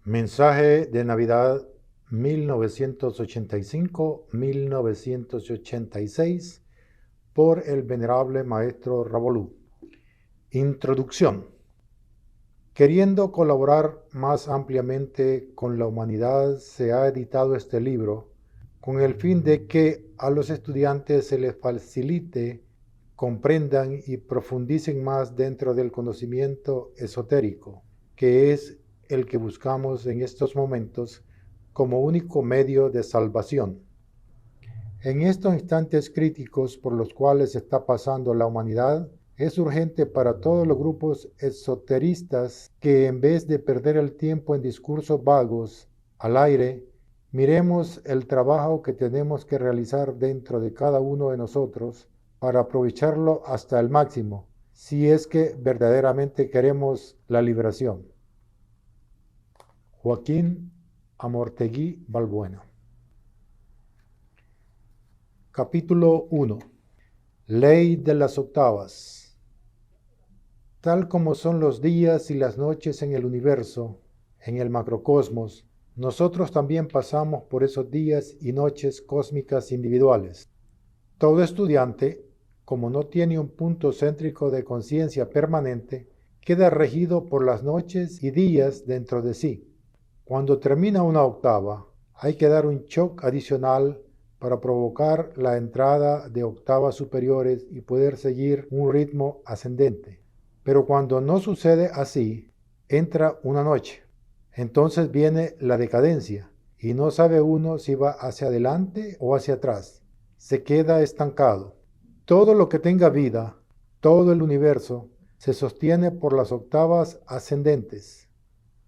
Mensaje de Navidad 1985-1986 por el venerable maestro Ravolú. Introducción. Queriendo colaborar más ampliamente con la humanidad, se ha editado este libro con el fin de que a los estudiantes se les facilite, comprendan y profundicen más dentro del conocimiento esotérico, que es el que buscamos en estos momentos como único medio de salvación. En estos instantes críticos por los cuales está pasando la humanidad, es urgente para todos los grupos esoteristas que en vez de perder el tiempo en discursos vagos al aire, miremos el trabajo que tenemos que realizar dentro de cada uno de nosotros para aprovecharlo hasta el máximo, si es que verdaderamente queremos la liberación. Joaquín Amortegui Balbuena. Capítulo 1. Ley de las octavas. Tal como son los días y las noches en el universo, en el macrocosmos, nosotros también pasamos por esos días y noches cósmicas individuales. Todo estudiante, como no tiene un punto céntrico de conciencia permanente, queda regido por las noches y días dentro de sí. Cuando termina una octava, hay que dar un shock adicional para provocar la entrada de octavas superiores y poder seguir un ritmo ascendente. Pero cuando no sucede así, entra una noche. Entonces viene la decadencia y no sabe uno si va hacia adelante o hacia atrás. Se queda estancado. Todo lo que tenga vida, todo el universo, se sostiene por las octavas ascendentes.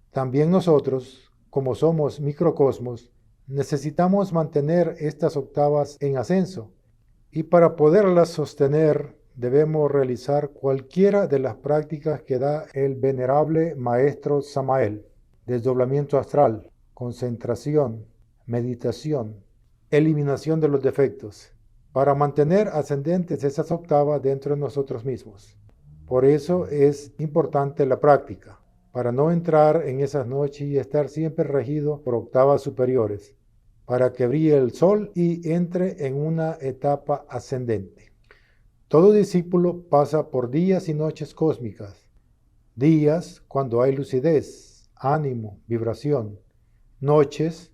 También nosotros, como somos microcosmos, necesitamos mantener estas octavas en ascenso, y para poderlas sostener debemos realizar cualquiera de las prácticas que da el venerable maestro Samael: desdoblamiento astral, concentración, meditación, eliminación de los defectos, para mantener ascendentes esas octavas dentro de nosotros mismos. Por eso es importante la práctica, para no entrar en esas noches y estar siempre regido por octavas superiores, para que brille el sol y entre en una etapa ascendente. Todo discípulo pasa por días y noches cósmicas, días cuando hay lucidez, ánimo, vibración, noches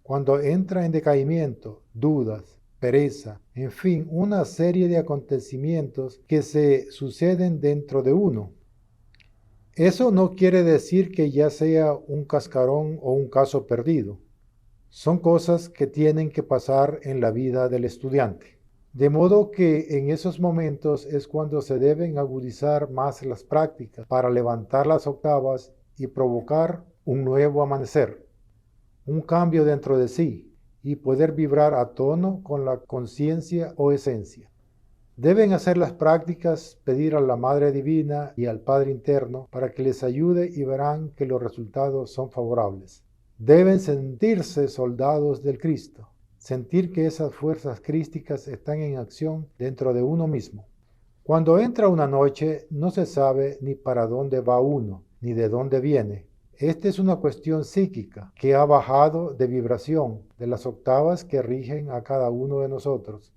cuando entra en decaimiento, dudas, pereza, en fin, una serie de acontecimientos que se suceden dentro de uno. Eso no quiere decir que ya sea un cascarón o un caso perdido. Son cosas que tienen que pasar en la vida del estudiante. De modo que en esos momentos es cuando se deben agudizar más las prácticas para levantar las octavas y provocar un nuevo amanecer, un cambio dentro de sí y poder vibrar a tono con la conciencia o esencia. Deben hacer las prácticas, pedir a la Madre Divina y al Padre Interno para que les ayude y verán que los resultados son favorables. Deben sentirse soldados del Cristo, sentir que esas fuerzas crísticas están en acción dentro de uno mismo. Cuando entra una noche, no se sabe ni para dónde va uno, ni de dónde viene. Esta es una cuestión psíquica que ha bajado de vibración de las octavas que rigen a cada uno de nosotros.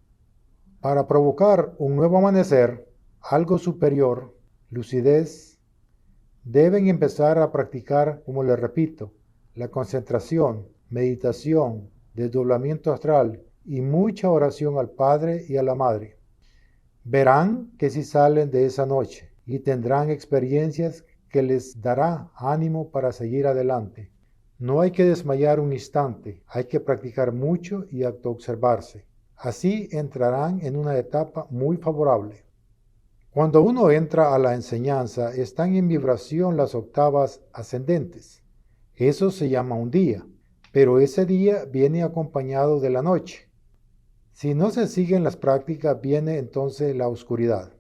Para provocar un nuevo amanecer, algo superior, lucidez, deben empezar a practicar, como les repito, la concentración, meditación, desdoblamiento astral y mucha oración al Padre y a la Madre. Verán que si salen de esa noche y tendrán experiencias que les dará ánimo para seguir adelante. No hay que desmayar un instante, hay que practicar mucho y autoobservarse. Así entrarán en una etapa muy favorable. Cuando uno entra a la enseñanza, están en vibración las octavas ascendentes. Eso se llama un día, pero ese día viene acompañado de la noche. Si no se siguen las prácticas, viene entonces la oscuridad,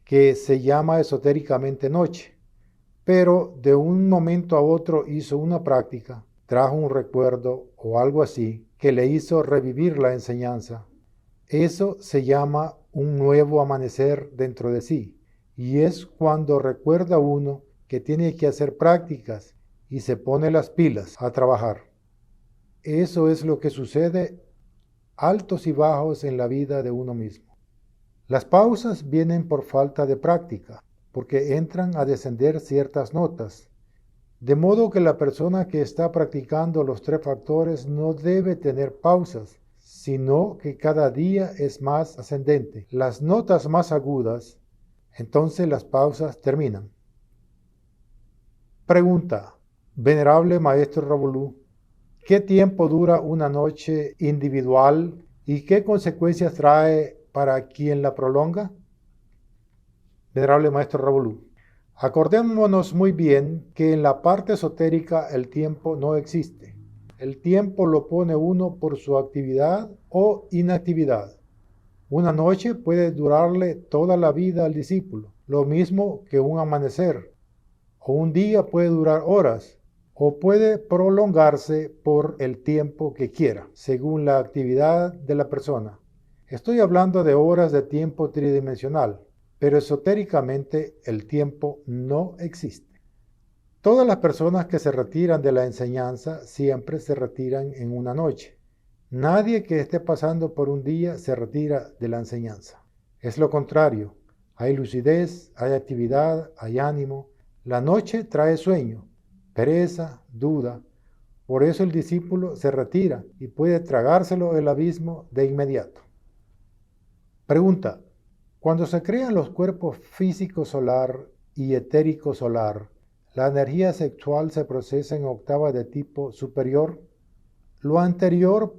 que se llama esotéricamente noche. Pero de un momento a otro hizo una práctica, trajo un recuerdo o algo así, que le hizo revivir la enseñanza. Eso se llama un nuevo amanecer dentro de sí, y es cuando recuerda uno que tiene que hacer prácticas y se pone las pilas a trabajar. Eso es lo que sucede, altos y bajos en la vida de uno mismo. Las pausas vienen por falta de práctica, porque entran a descender ciertas notas, de modo que la persona que está practicando los 3 factores no debe tener pausas, sino que cada día es más ascendente. Las notas más agudas, entonces las pausas terminan. Pregunta, Venerable Maestro Ravulú, ¿qué tiempo dura una noche individual y qué consecuencias trae para quien la prolonga? Venerable Maestro Ravulú, acordémonos muy bien que en la parte esotérica el tiempo no existe. El tiempo lo pone uno por su actividad o inactividad. Una noche puede durarle toda la vida al discípulo, lo mismo que un amanecer, o un día puede durar horas, o puede prolongarse por el tiempo que quiera, según la actividad de la persona. Estoy hablando de horas de tiempo tridimensional, pero esotéricamente el tiempo no existe. Todas las personas que se retiran de la enseñanza siempre se retiran en una noche. Nadie que esté pasando por un día se retira de la enseñanza. Es lo contrario. Hay lucidez, hay actividad, hay ánimo. La noche trae sueño, pereza, duda. Por eso el discípulo se retira y puede tragárselo el abismo de inmediato. Pregunta. Cuando se crean los cuerpos físico solar y etérico solar, ¿la energía sexual se procesa en octava de tipo superior? Lo anterior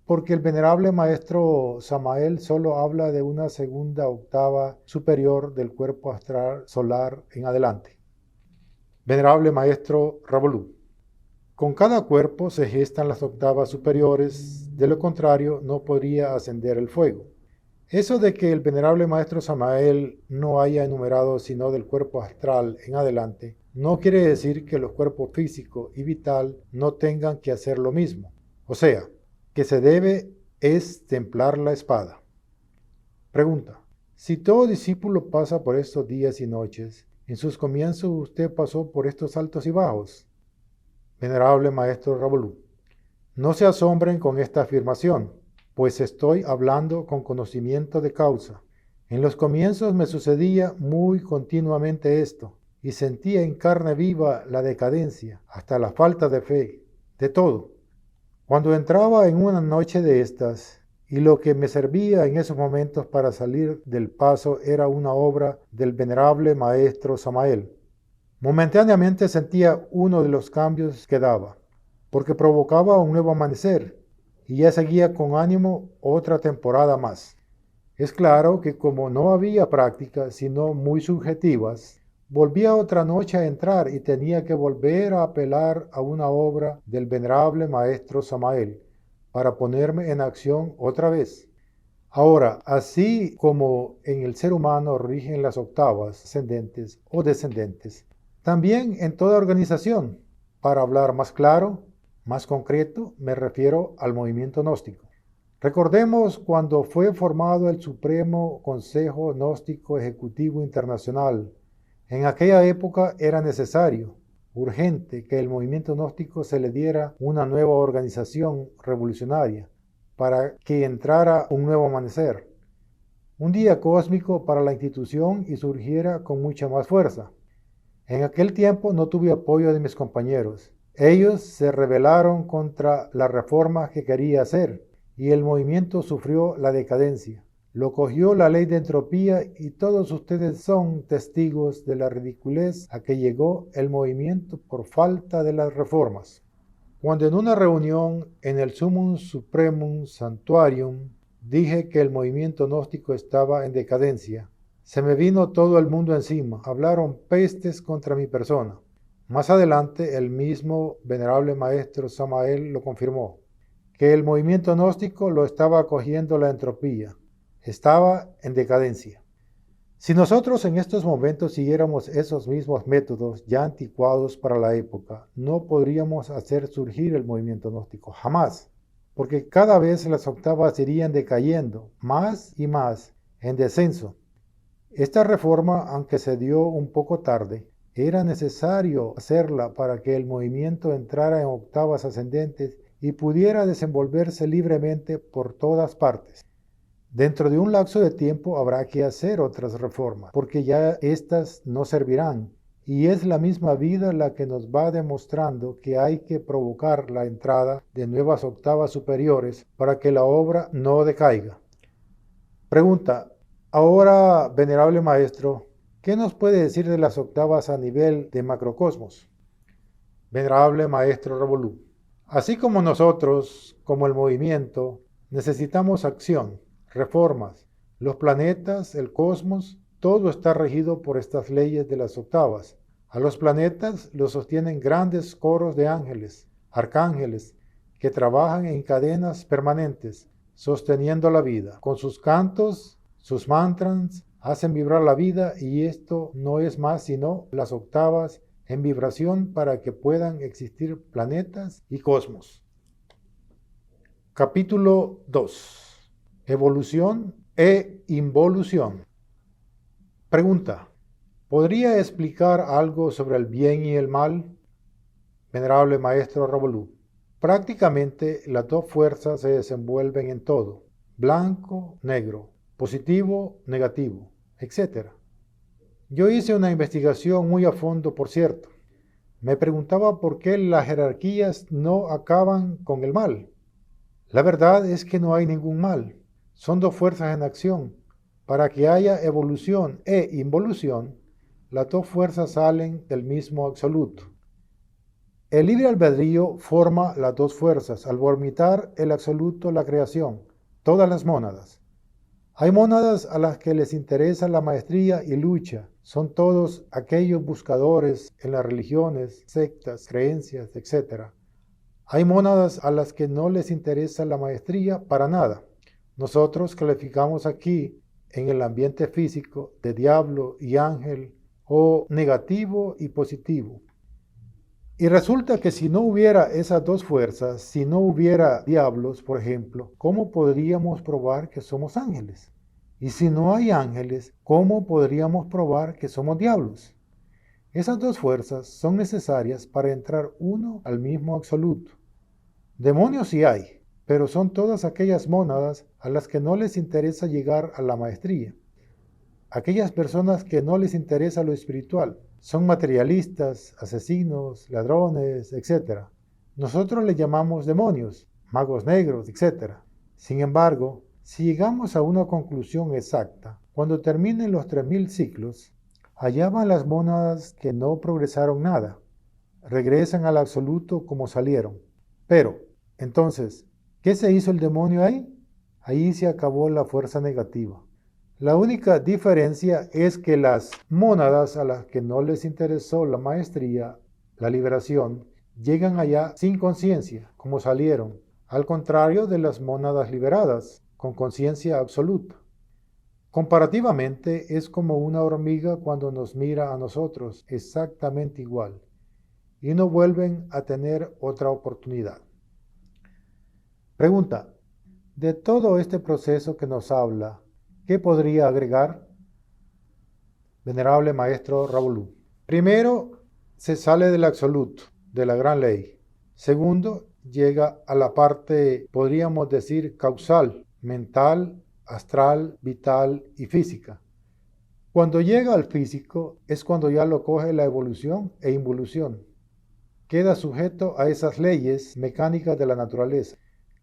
porque el venerable maestro Samael solo habla de una segunda octava superior del cuerpo astral solar en adelante. Venerable maestro Ravulú, con cada cuerpo se gestan las octavas superiores, de lo contrario no podría ascender el fuego. Eso de que el venerable maestro Samael no haya enumerado sino del cuerpo astral en adelante, no quiere decir que los cuerpos físico y vital no tengan que hacer lo mismo. O sea, que se debe es templar la espada. Pregunta. Si todo discípulo pasa por estos días y noches, en sus comienzos usted pasó por estos altos y bajos. Venerable maestro Ravulú, no se asombren con esta afirmación, pues estoy hablando con conocimiento de causa. En los comienzos me sucedía muy continuamente esto, y sentía en carne viva la decadencia, hasta la falta de fe, de todo. Cuando entraba en una noche de estas, y lo que me servía en esos momentos para salir del paso era una obra del venerable maestro Samael, momentáneamente sentía uno de los cambios que daba, porque provocaba un nuevo amanecer, y ya seguía con ánimo otra temporada más. Es claro que como no había prácticas sino muy subjetivas, volvía otra noche a entrar y tenía que volver a apelar a una obra del venerable maestro Samael para ponerme en acción otra vez. Ahora, así como en el ser humano rigen las octavas ascendentes o descendentes, también en toda organización, para hablar más claro, más concreto, me refiero al movimiento gnóstico. Recordemos cuando fue formado el Supremo Consejo Gnóstico Ejecutivo Internacional. En aquella época era necesario, urgente, que el movimiento gnóstico se le diera una nueva organización revolucionaria para que entrara un nuevo amanecer, un día cósmico para la institución y surgiera con mucha más fuerza. En aquel tiempo no tuve apoyo de mis compañeros. Ellos se rebelaron contra la reforma que quería hacer y el movimiento sufrió la decadencia. Lo cogió la ley de entropía y todos ustedes son testigos de la ridiculez a que llegó el movimiento por falta de las reformas. Cuando en una reunión en el Summum Supremum Sanctuarium dije que el movimiento gnóstico estaba en decadencia, se me vino todo el mundo encima, hablaron pestes contra mi persona. Más adelante el mismo venerable maestro Samael lo confirmó, que el movimiento gnóstico lo estaba acogiendo la entropía, estaba en decadencia. Si nosotros en estos momentos siguiéramos esos mismos métodos ya anticuados para la época, no podríamos hacer surgir el movimiento gnóstico, jamás, porque cada vez las octavas irían decayendo, más y más, en descenso. Esta reforma, aunque se dio un poco tarde, Era necesario hacerla para que el movimiento entrara en octavas ascendentes y pudiera desenvolverse libremente por todas partes. Dentro de un lapso de tiempo habrá que hacer otras reformas, porque ya éstas no servirán. Y es la misma vida la que nos va demostrando que hay que provocar la entrada de nuevas octavas superiores para que la obra no decaiga. Pregunta: ahora, venerable maestro, ¿qué nos puede decir de las octavas a nivel de macrocosmos? Venerable maestro Revolú: así como nosotros, como el movimiento, necesitamos acción, reformas, los planetas, el cosmos, todo está regido por estas leyes de las octavas. A los planetas los sostienen grandes coros de ángeles, arcángeles, que trabajan en cadenas permanentes, sosteniendo la vida. Con sus cantos, sus mantras, hacen vibrar la vida, y esto no es más sino las octavas en vibración para que puedan existir planetas y cosmos. Capítulo 2. Evolución e involución. Pregunta: ¿podría explicar algo sobre el bien y el mal? Venerable maestro Revolú: prácticamente las dos fuerzas se desenvuelven en todo: blanco, negro, positivo, negativo, etc. Yo hice una investigación muy a fondo, por cierto. Me preguntaba por qué las jerarquías no acaban con el mal. La verdad es que no hay ningún mal. Son dos fuerzas en acción. Para que haya evolución e involución, las dos fuerzas salen del mismo absoluto. El libre albedrío forma las dos fuerzas al vomitar el absoluto la creación, todas las mónadas. Hay mónadas a las que les interesa la maestría y lucha. Son todos aquellos buscadores en las religiones, sectas, creencias, etc. Hay mónadas a las que no les interesa la maestría para nada. Nosotros calificamos aquí, en el ambiente físico, de diablo y ángel, o negativo y positivo. Y resulta que si no hubiera esas dos fuerzas, si no hubiera diablos, por ejemplo, ¿cómo podríamos probar que somos ángeles? Y si no hay ángeles, ¿cómo podríamos probar que somos diablos? Esas dos fuerzas son necesarias para entrar uno al mismo absoluto. Demonios sí hay, pero son todas aquellas mónadas a las que no les interesa llegar a la maestría. Aquellas personas que no les interesa lo espiritual son materialistas, asesinos, ladrones, etc. Nosotros les llamamos demonios, magos negros, etc. Sin embargo, si llegamos a una conclusión exacta, cuando terminen los 3000 ciclos, allá van las mónadas que no progresaron nada, regresan al absoluto como salieron. Pero, entonces, ¿qué se hizo el demonio ahí? Ahí se acabó la fuerza negativa. La única diferencia es que las mónadas a las que no les interesó la maestría, la liberación, llegan allá sin conciencia, como salieron, al contrario de las mónadas liberadas, con conciencia absoluta. Comparativamente, es como una hormiga cuando nos mira a nosotros, exactamente igual, y no vuelven a tener otra oportunidad. Pregunta: de todo este proceso que nos habla, ¿qué podría agregar? Venerable maestro Revolú: primero, se sale del absoluto, de la gran ley. Segundo, llega a la parte, podríamos decir, causal, mental, astral, vital y física. Cuando llega al físico es cuando ya lo coge la evolución e involución. Queda sujeto a esas leyes mecánicas de la naturaleza.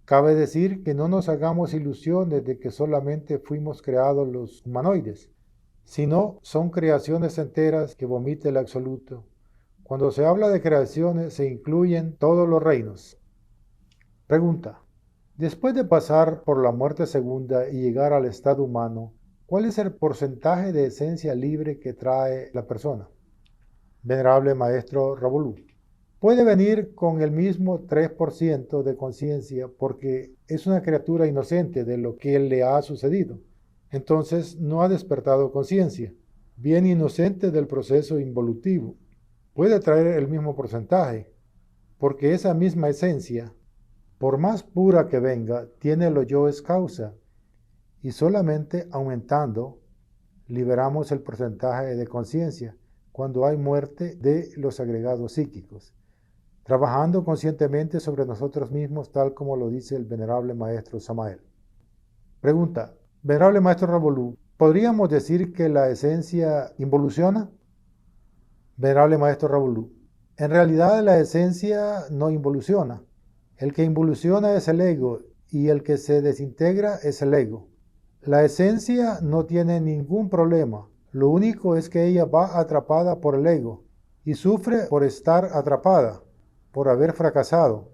Cabe decir que no nos hagamos ilusiones de que solamente fuimos creados los humanoides, sino son creaciones enteras que vomita el absoluto. Cuando se habla de creaciones se incluyen todos los reinos. Pregunta: después de pasar por la muerte segunda y llegar al estado humano, ¿cuál es el porcentaje de esencia libre que trae la persona? Venerable maestro Revolú: puede venir con el mismo 3% de conciencia porque es una criatura inocente de lo que le ha sucedido. Entonces no ha despertado conciencia, bien inocente del proceso involutivo. Puede traer el mismo porcentaje, porque esa misma esencia, por más pura que venga, tiene lo yo es causa, y solamente aumentando liberamos el porcentaje de conciencia, cuando hay muerte de los agregados psíquicos, trabajando conscientemente sobre nosotros mismos, tal como lo dice el venerable maestro Samael. Pregunta, venerable maestro Ravolú, ¿podríamos decir que la esencia involuciona? Venerable maestro Ravolú, en realidad la esencia no involuciona. El que involuciona es el ego y el que se desintegra es el ego. La esencia no tiene ningún problema. Lo único es que ella va atrapada por el ego y sufre por estar atrapada, por haber fracasado.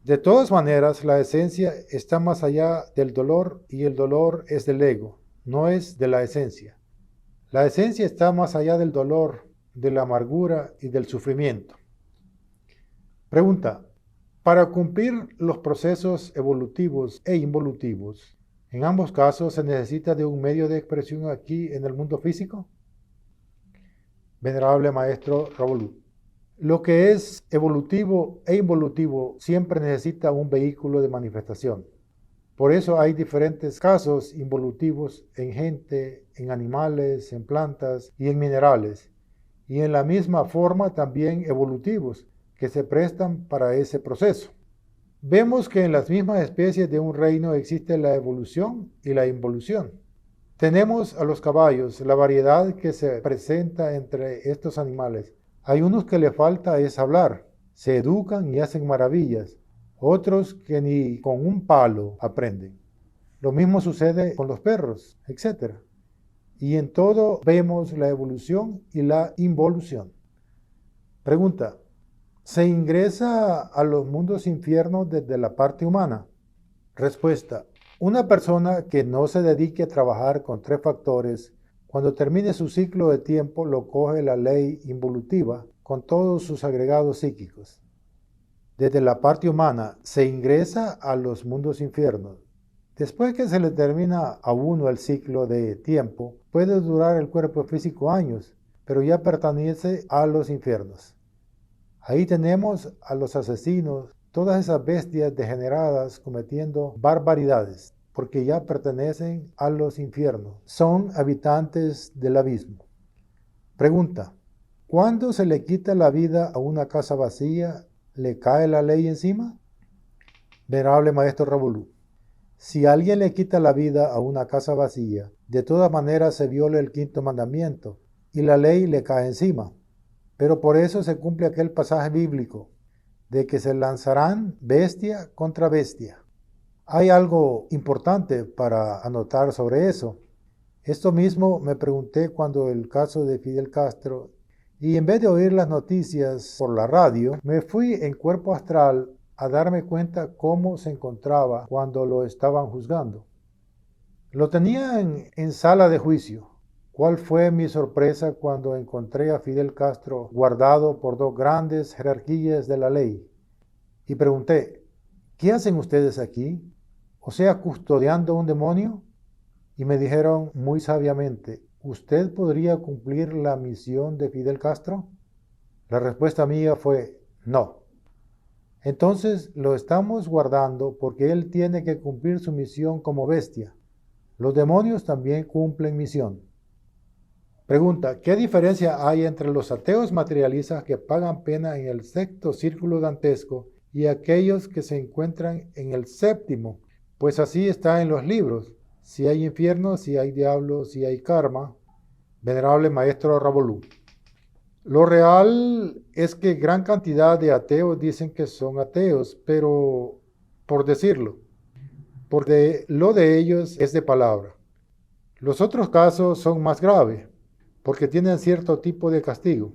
De todas maneras, la esencia está más allá del dolor y el dolor es del ego, no es de la esencia. La esencia está más allá del dolor, de la amargura y del sufrimiento. Pregunta, para cumplir los procesos evolutivos e involutivos, en ambos casos se necesita de un medio de expresión aquí en el mundo físico. Venerable maestro Ravolú, lo que es evolutivo e involutivo siempre necesita un vehículo de manifestación. Por eso hay diferentes casos involutivos en gente, en animales, en plantas y en minerales, y en la misma forma también evolutivos que se prestan para ese proceso. Vemos que en las mismas especies de un reino existe la evolución y la involución. Tenemos a los caballos, la variedad que se presenta entre estos animales. Hay unos que le falta es hablar, se educan y hacen maravillas, otros que ni con un palo aprenden. Lo mismo sucede con los perros, etc. Y en todo vemos la evolución y la involución. Pregunta, ¿se ingresa a los mundos infiernos desde la parte humana? Respuesta, una persona que no se dedique a trabajar con 3 factores, cuando termine su ciclo de tiempo lo coge la ley involutiva con todos sus agregados psíquicos. Desde la parte humana se ingresa a los mundos infiernos. Después que se le termina a uno el ciclo de tiempo, puede durar el cuerpo físico años, pero ya pertenece a los infiernos. Ahí tenemos a los asesinos, todas esas bestias degeneradas cometiendo barbaridades, porque ya pertenecen a los infiernos. Son habitantes del abismo. Pregunta, ¿cuándo se le quita la vida a una casa vacía, le cae la ley encima? Venerable maestro Ravolú, si alguien le quita la vida a una casa vacía, de todas maneras se viola el 5º mandamiento y la ley le cae encima. Pero por eso se cumple aquel pasaje bíblico de que se lanzarán bestia contra bestia. Hay algo importante para anotar sobre eso. Esto mismo me pregunté cuando el caso de Fidel Castro, y en vez de oír las noticias por la radio, me fui en cuerpo astral a darme cuenta cómo se encontraba cuando lo estaban juzgando. Lo tenían en sala de juicio. ¿Cuál fue mi sorpresa cuando encontré a Fidel Castro guardado por 2 grandes jerarquías de la ley? Y pregunté, ¿qué hacen ustedes aquí? O sea, custodiando un demonio. Y me dijeron muy sabiamente, ¿usted podría cumplir la misión de Fidel Castro? La respuesta mía fue, no. Entonces lo estamos guardando porque él tiene que cumplir su misión como bestia. Los demonios también cumplen misión. Pregunta, ¿qué diferencia hay entre los ateos materialistas que pagan pena en el 6º círculo dantesco y aquellos que se encuentran en el 7º? Pues así está en los libros. Si hay infierno, si hay diablo, si hay karma. Venerable maestro Ravolú. Lo real es que gran cantidad de ateos dicen que son ateos, pero por decirlo, porque lo de ellos es de palabra. Los otros casos son más graves, porque tienen cierto tipo de castigo.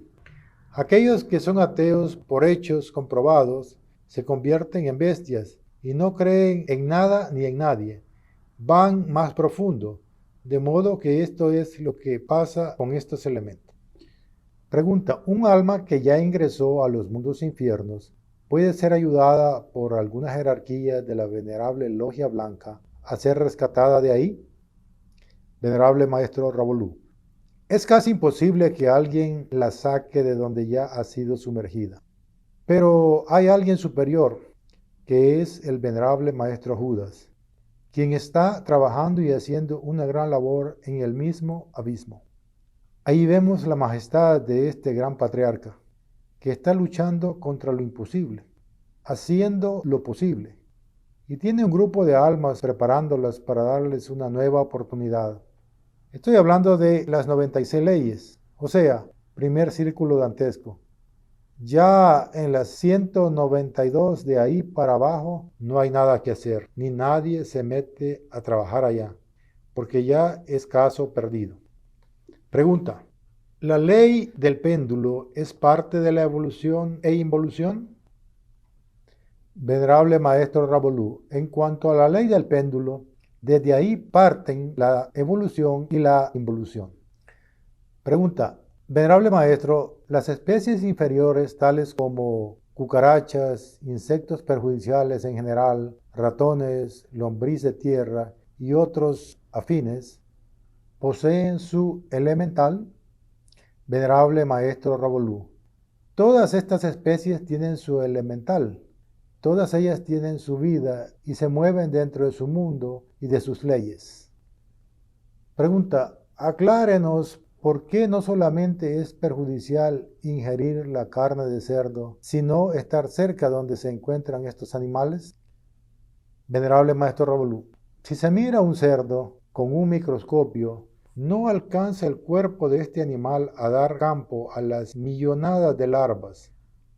Aquellos que son ateos por hechos comprobados se convierten en bestias y no creen en nada ni en nadie. Van más profundo, de modo que esto es lo que pasa con estos elementos. Pregunta, ¿un alma que ya ingresó a los mundos infiernos puede ser ayudada por alguna jerarquía de la venerable Logia Blanca a ser rescatada de ahí? Venerable maestro Ravolú. Es casi imposible que alguien la saque de donde ya ha sido sumergida. Pero hay alguien superior, que es el venerable maestro Judas, quien está trabajando y haciendo una gran labor en el mismo abismo. Ahí vemos la majestad de este gran patriarca, que está luchando contra lo imposible, haciendo lo posible, y tiene un grupo de almas preparándolas para darles una nueva oportunidad. Estoy hablando de las 96 leyes, o sea, primer círculo dantesco. Ya en las 192 de ahí para abajo no hay nada que hacer, ni nadie se mete a trabajar allá, porque ya es caso perdido. Pregunta: ¿la ley del péndulo es parte de la evolución e involución? Venerable Maestro Ravolú, en cuanto a la ley del péndulo, desde ahí parten la evolución y la involución. Pregunta: Venerable Maestro, las especies inferiores tales como cucarachas, insectos perjudiciales en general, ratones, lombriz de tierra y otros afines, ¿poseen su elemental? Venerable Maestro Ravolú, todas estas especies tienen su elemental. Todas ellas tienen su vida y se mueven dentro de su mundo y de sus leyes. Pregunta: aclárenos por qué no solamente es perjudicial ingerir la carne de cerdo, sino estar cerca donde se encuentran estos animales. Venerable Maestro Ravolú, si se mira un cerdo con un microscopio, no alcanza el cuerpo de este animal a dar campo a las millonadas de larvas.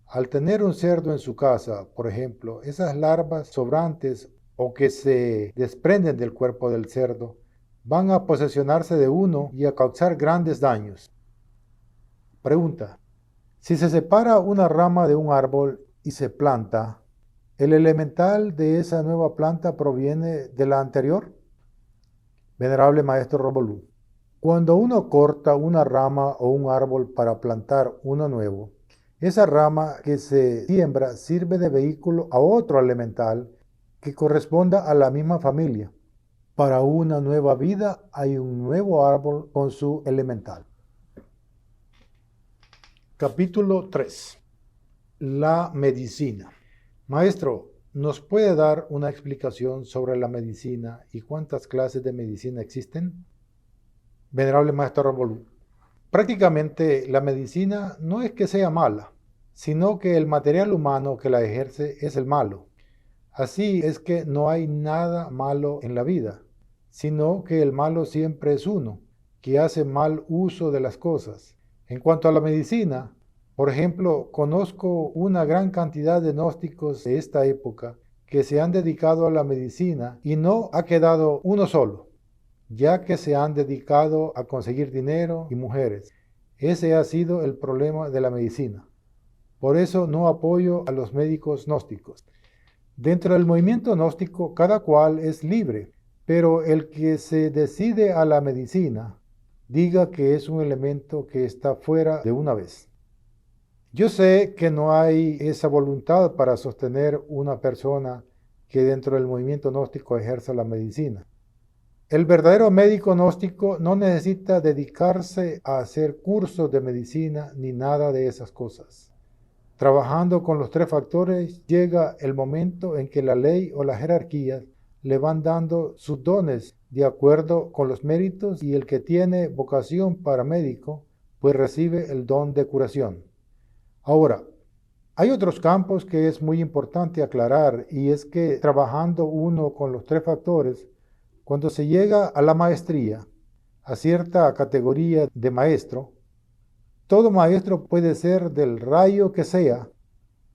Al tener un cerdo en su casa, por ejemplo, esas larvas sobrantes o que se desprenden del cuerpo del cerdo van a posesionarse de uno y a causar grandes daños. Pregunta: si se separa una rama de un árbol y se planta, ¿el elemental de esa nueva planta proviene de la anterior? Venerable Maestro Ravolú, cuando uno corta una rama o un árbol para plantar uno nuevo, esa rama que se siembra sirve de vehículo a otro elemental que corresponda a la misma familia. Para una nueva vida hay un nuevo árbol con su elemental. Capítulo 3. La medicina. Maestro, ¿nos puede dar una explicación sobre la medicina y cuántas clases de medicina existen? Venerable Maestro Ravolú, prácticamente la medicina no es que sea mala, sino que el material humano que la ejerce es el malo. Así es que no hay nada malo en la vida, sino que el malo siempre es uno, que hace mal uso de las cosas. En cuanto a la medicina, por ejemplo, conozco una gran cantidad de gnósticos de esta época que se han dedicado a la medicina y no ha quedado uno solo, ya que se han dedicado a conseguir dinero y mujeres. Ese ha sido el problema de la medicina. Por eso no apoyo a los médicos gnósticos. Dentro del movimiento gnóstico, cada cual es libre, pero el que se decide a la medicina, diga que es un elemento que está fuera de una vez. Yo sé que no hay esa voluntad para sostener una persona que dentro del movimiento gnóstico ejerza la medicina. El verdadero médico gnóstico no necesita dedicarse a hacer cursos de medicina ni nada de esas cosas. Trabajando con los tres factores, llega el momento en que la ley o las jerarquías le van dando sus dones de acuerdo con los méritos, y el que tiene vocación para médico, pues recibe el don de curación. Ahora, hay otros campos que es muy importante aclarar, y es que trabajando uno con los tres factores, cuando se llega a la maestría, a cierta categoría de maestro, todo maestro puede ser del rayo que sea,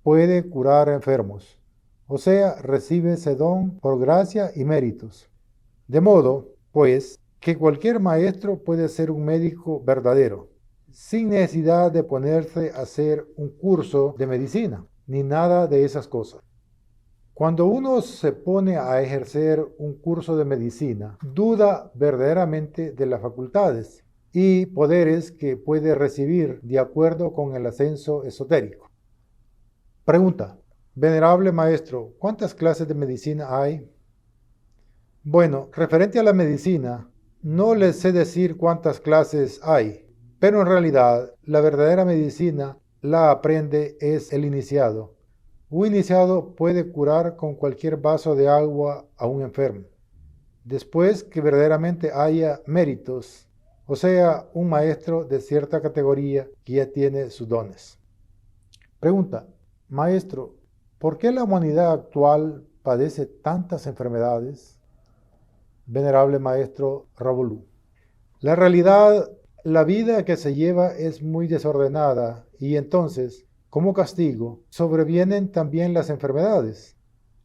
puede curar enfermos, o sea, recibe ese don por gracia y méritos. De modo, pues, que cualquier maestro puede ser un médico verdadero, sin necesidad de ponerse a hacer un curso de medicina, ni nada de esas cosas. Cuando uno se pone a ejercer un curso de medicina, duda verdaderamente de las facultades y poderes que puede recibir de acuerdo con el ascenso esotérico. Pregunta: Venerable Maestro, ¿cuántas clases de medicina hay? Bueno, referente a la medicina, no les sé decir cuántas clases hay, pero en realidad la verdadera medicina la aprende es el iniciado. Un iniciado puede curar con cualquier vaso de agua a un enfermo. Después que verdaderamente haya méritos, o sea, un maestro de cierta categoría que ya tiene sus dones. Pregunta, maestro, ¿por qué la humanidad actual padece tantas enfermedades? Venerable maestro Ravolú. La realidad, la vida que se lleva es muy desordenada y entonces, como castigo, sobrevienen también las enfermedades.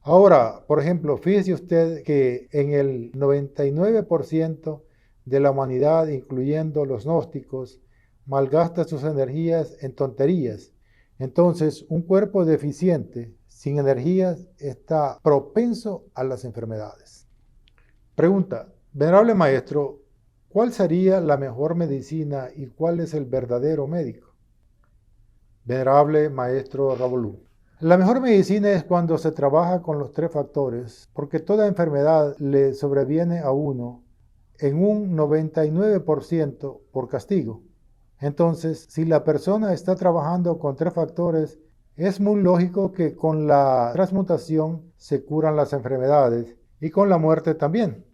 Ahora, por ejemplo, fíjese usted que en el 99% de la humanidad, incluyendo los gnósticos, malgasta sus energías en tonterías. Entonces, un cuerpo deficiente, sin energías, está propenso a las enfermedades. Pregunta, venerable maestro, ¿cuál sería la mejor medicina y cuál es el verdadero médico? Venerable maestro Ravolú. La mejor medicina es cuando se trabaja con los tres factores, porque toda enfermedad le sobreviene a uno en un 99% por castigo. Entonces, si la persona está trabajando con tres factores, es muy lógico que con la transmutación se curan las enfermedades y con la muerte también,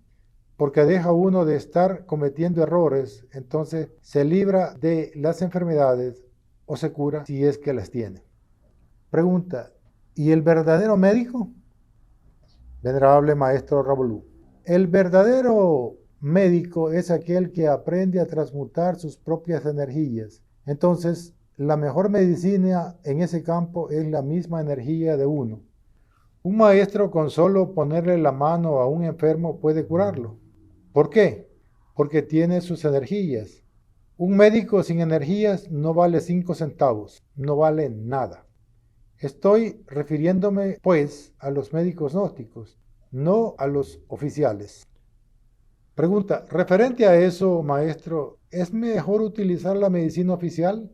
porque deja uno de estar cometiendo errores, entonces se libra de las enfermedades o se cura si es que las tiene. Pregunta, ¿y el verdadero médico? Venerable maestro Ravolú. El verdadero médico es aquel que aprende a transmutar sus propias energías. Entonces, la mejor medicina en ese campo es la misma energía de uno. Un maestro con solo ponerle la mano a un enfermo puede curarlo. ¿Por qué? Porque tiene sus energías. Un médico sin energías no vale 5 centavos, no vale nada. Estoy refiriéndome, pues, a los médicos gnósticos, no a los oficiales. Pregunta, referente a eso, maestro, ¿es mejor utilizar la medicina oficial?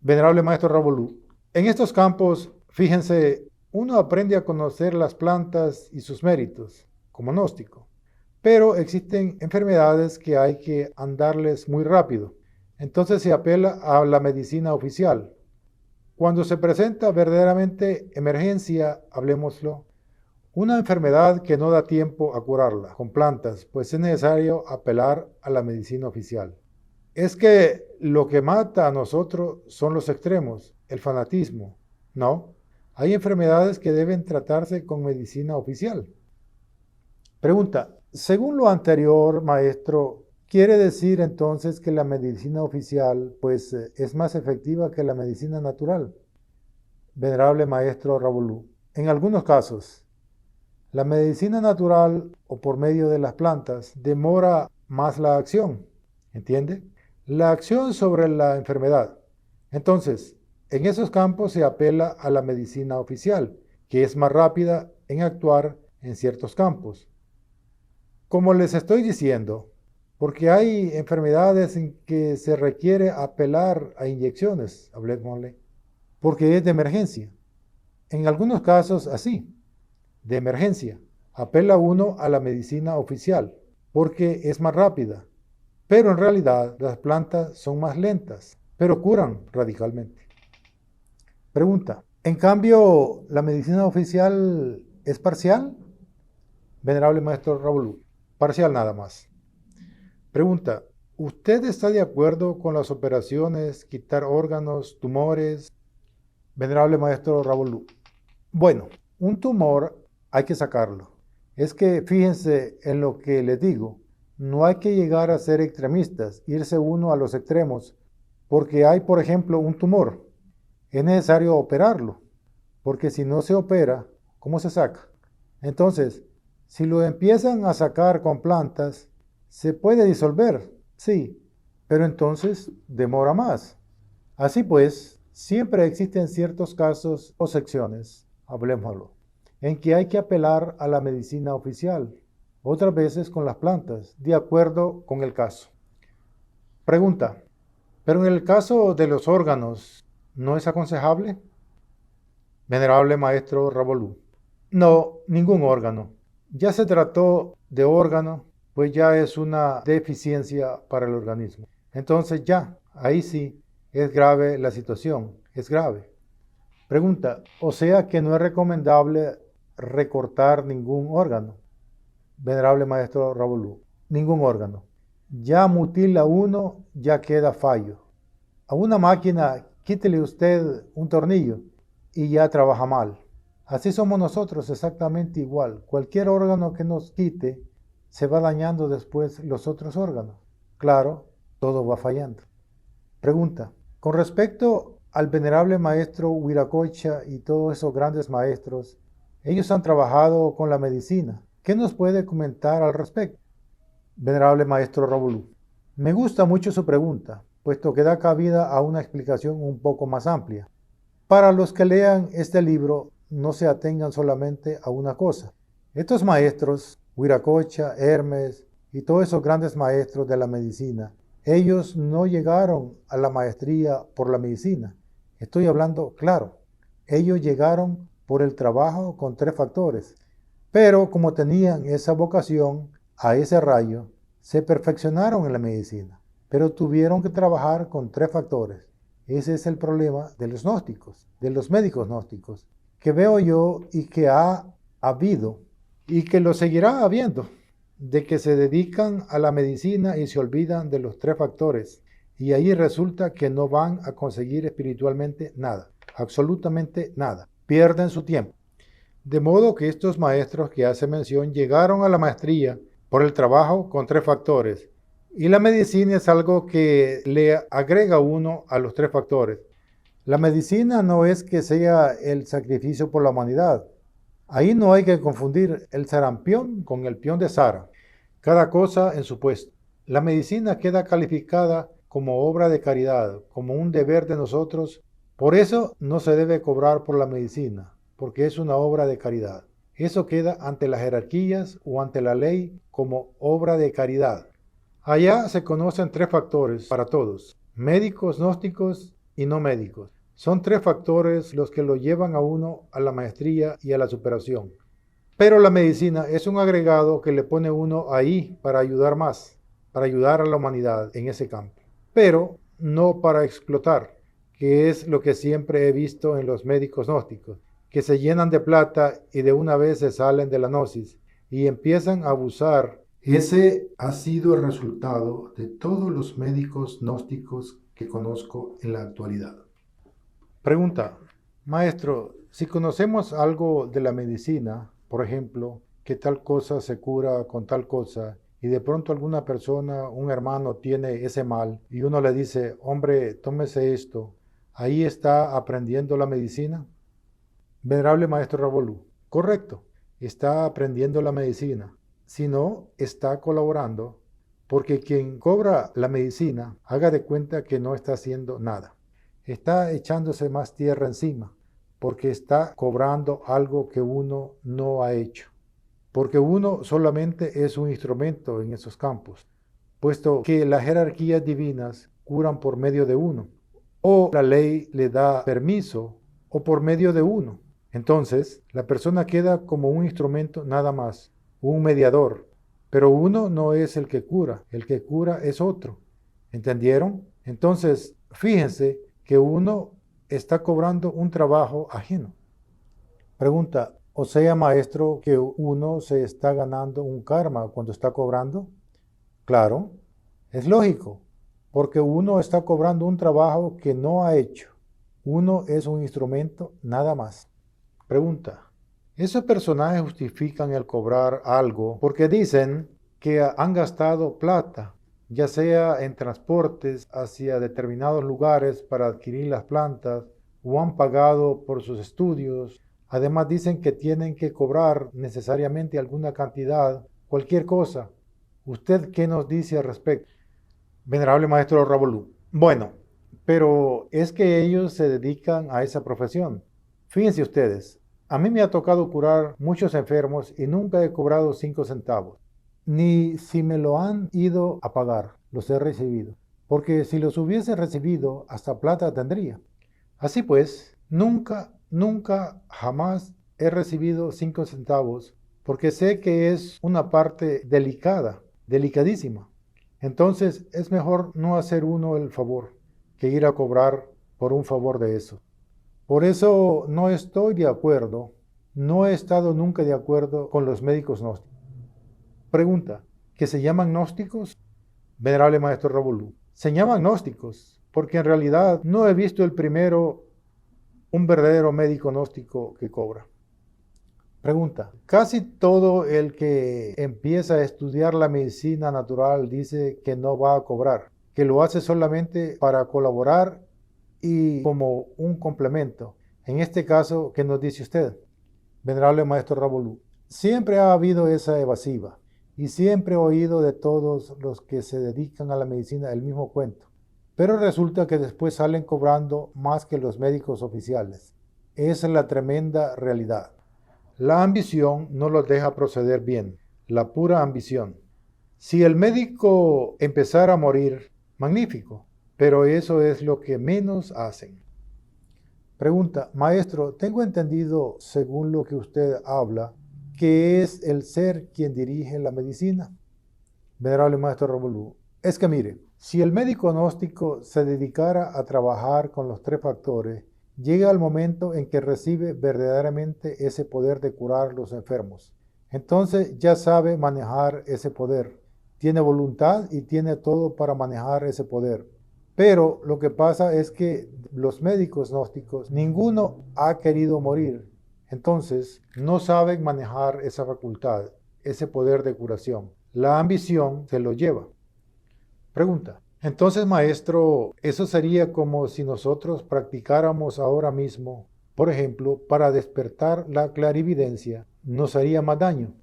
Venerable maestro Ravolú, en estos campos, fíjense, uno aprende a conocer las plantas y sus méritos, como gnóstico, pero existen enfermedades que hay que andarles muy rápido, entonces se apela a la medicina oficial. Cuando se presenta verdaderamente emergencia, hablemoslo, una enfermedad que no da tiempo a curarla con plantas, pues es necesario apelar a la medicina oficial. Es que lo que mata a nosotros son los extremos, el fanatismo. No, hay enfermedades que deben tratarse con medicina oficial. Pregunta, según lo anterior, maestro, ¿quiere decir entonces que la medicina oficial pues es más efectiva que la medicina natural? Venerable maestro Ravolú, en algunos casos, la medicina natural o por medio de las plantas demora más la acción, ¿entiende? La acción sobre la enfermedad. Entonces, en esos campos se apela a la medicina oficial, que es más rápida en actuar en ciertos campos. Como les estoy diciendo, porque hay enfermedades en que se requiere apelar a inyecciones, hablemosle, porque es de emergencia. En algunos casos así, de emergencia, apela uno a la medicina oficial, porque es más rápida. Pero en realidad las plantas son más lentas, pero curan radicalmente. Pregunta, ¿en cambio la medicina oficial es parcial? Venerable maestro Ravolú, parcial nada más. Pregunta, ¿usted está de acuerdo con las operaciones, quitar órganos, tumores? Venerable maestro Ravolú, bueno, un tumor hay que sacarlo. Es que fíjense en lo que les digo, no hay que llegar a ser extremistas, irse uno a los extremos, porque hay, por ejemplo, un tumor. Es necesario operarlo, porque si no se opera, ¿cómo se saca? Entonces, si lo empiezan a sacar con plantas, se puede disolver, sí, pero entonces demora más. Así pues, siempre existen ciertos casos o secciones, hablemoslo, en que hay que apelar a la medicina oficial, otras veces con las plantas, de acuerdo con el caso. Pregunta, ¿pero en el caso de los órganos no es aconsejable? Venerable maestro Ravolú, no, ningún órgano. Ya se trató de órgano, pues ya es una deficiencia para el organismo. Entonces ya, ahí sí, es grave la situación, es grave. Pregunta, o sea que no es recomendable recortar ningún órgano. Venerable maestro Ravolú, ningún órgano. Ya mutila uno, ya queda fallo. A una máquina, quítele usted un tornillo y ya trabaja mal. Así somos nosotros exactamente igual. Cualquier órgano que nos quite, se va dañando después los otros órganos. Claro, todo va fallando. Pregunta. Con respecto al venerable maestro Wiracocha y todos esos grandes maestros, ellos han trabajado con la medicina. ¿Qué nos puede comentar al respecto? Venerable maestro Robolu. Me gusta mucho su pregunta, puesto que da cabida a una explicación un poco más amplia. Para los que lean este libro, no se atengan solamente a una cosa. Estos maestros, Wiracocha, Hermes y todos esos grandes maestros de la medicina, ellos no llegaron a la maestría por la medicina. Estoy hablando claro. Ellos llegaron por el trabajo con 3 factores. Pero como tenían esa vocación a ese rayo, se perfeccionaron en la medicina. Pero tuvieron que trabajar con 3 factores. Ese es el problema de los gnósticos, de los médicos gnósticos, que veo yo y que ha habido y que lo seguirá habiendo, de que se dedican a la medicina y se olvidan de los 3 factores. Y ahí resulta que no van a conseguir espiritualmente nada, absolutamente nada. Pierden su tiempo. De modo que estos maestros que hace mención llegaron a la maestría por el trabajo con 3 factores. Y la medicina es algo que le agrega uno a los 3 factores. La medicina no es que sea el sacrificio por la humanidad. Ahí no hay que confundir el sarampión con el peón de Sara. Cada cosa en su puesto. La medicina queda calificada como obra de caridad, como un deber de nosotros. Por eso no se debe cobrar por la medicina, porque es una obra de caridad. Eso queda ante las jerarquías o ante la ley como obra de caridad. Allá se conocen 3 factores para todos, médicos, gnósticos y no médicos. Son 3 factores los que lo llevan a uno a la maestría y a la superación. Pero la medicina es un agregado que le pone uno ahí para ayudar más, para ayudar a la humanidad en ese campo. Pero no para explotar, que es lo que siempre he visto en los médicos gnósticos, que se llenan de plata y de una vez se salen de la gnosis y empiezan a abusar. Ese ha sido el resultado de todos los médicos gnósticos que conozco en la actualidad. Pregunta. Maestro, si conocemos algo de la medicina, por ejemplo, que tal cosa se cura con tal cosa, y de pronto alguna persona, un hermano, tiene ese mal, y uno le dice, hombre, tómese esto, ¿ahí está aprendiendo la medicina? Venerable Maestro Ravolú, correcto, está aprendiendo la medicina. Si no, está colaborando, porque quien cobra la medicina, haga de cuenta que no está haciendo nada. Está echándose más tierra encima, porque está cobrando algo que uno no ha hecho. Porque uno solamente es un instrumento en esos campos, puesto que las jerarquías divinas curan por medio de uno, o la ley le da permiso, o por medio de uno. Entonces, la persona queda como un instrumento nada más, un mediador, pero uno no es el que cura es otro. ¿Entendieron? Entonces, fíjense que uno está cobrando un trabajo ajeno. Pregunta, o sea, maestro, que uno se está ganando un karma cuando está cobrando. Claro, es lógico, porque uno está cobrando un trabajo que no ha hecho. Uno es un instrumento nada más. Pregunta, ¿esos personajes justifican el cobrar algo porque dicen que han gastado plata, ya sea en transportes hacia determinados lugares para adquirir las plantas o han pagado por sus estudios? Además dicen que tienen que cobrar necesariamente alguna cantidad, cualquier cosa. ¿Usted qué nos dice al respecto? Venerable Maestro Ravolú. Bueno, pero es que ellos se dedican a esa profesión. Fíjense ustedes, a mí me ha tocado curar muchos enfermos y nunca he cobrado 5 centavos. Ni si me lo han ido a pagar, los he recibido. Porque si los hubiese recibido, hasta plata tendría. Así pues, nunca, jamás he recibido 5 centavos, porque sé que es una parte delicada, delicadísima. Entonces es mejor no hacer uno el favor que ir a cobrar por un favor de eso. Por eso no estoy de acuerdo, no he estado nunca de acuerdo con los médicos gnósticos. Pregunta, ¿que se llaman gnósticos? Venerable Maestro Ravolú, se llaman gnósticos, porque en realidad no he visto el primero un verdadero médico gnóstico que cobra. Pregunta, casi todo el que empieza a estudiar la medicina natural dice que no va a cobrar, que lo hace solamente para colaborar y como un complemento. En este caso, ¿qué nos dice usted? Venerable Maestro Ravolú, siempre ha habido esa evasiva y siempre he oído de todos los que se dedican a la medicina el mismo cuento, pero resulta que después salen cobrando más que los médicos oficiales. Esa es la tremenda realidad. La ambición no los deja proceder bien, la pura ambición. Si el médico empezara a morir, magnífico, pero eso es lo que menos hacen. Pregunta, maestro, tengo entendido, según lo que usted habla, que es el ser quien dirige la medicina. Venerable Maestro Ravolú, es que mire, si el médico gnóstico se dedicara a trabajar con los tres factores, llega el momento en que recibe verdaderamente ese poder de curar los enfermos. Entonces ya sabe manejar ese poder, tiene voluntad y tiene todo para manejar ese poder. Pero lo que pasa es que los médicos gnósticos, ninguno ha querido morir. Entonces no saben manejar esa facultad, ese poder de curación. La ambición se lo lleva. Pregunta. Entonces, maestro, eso sería como si nosotros practicáramos ahora mismo, por ejemplo, para despertar la clarividencia, ¿nos haría más daño?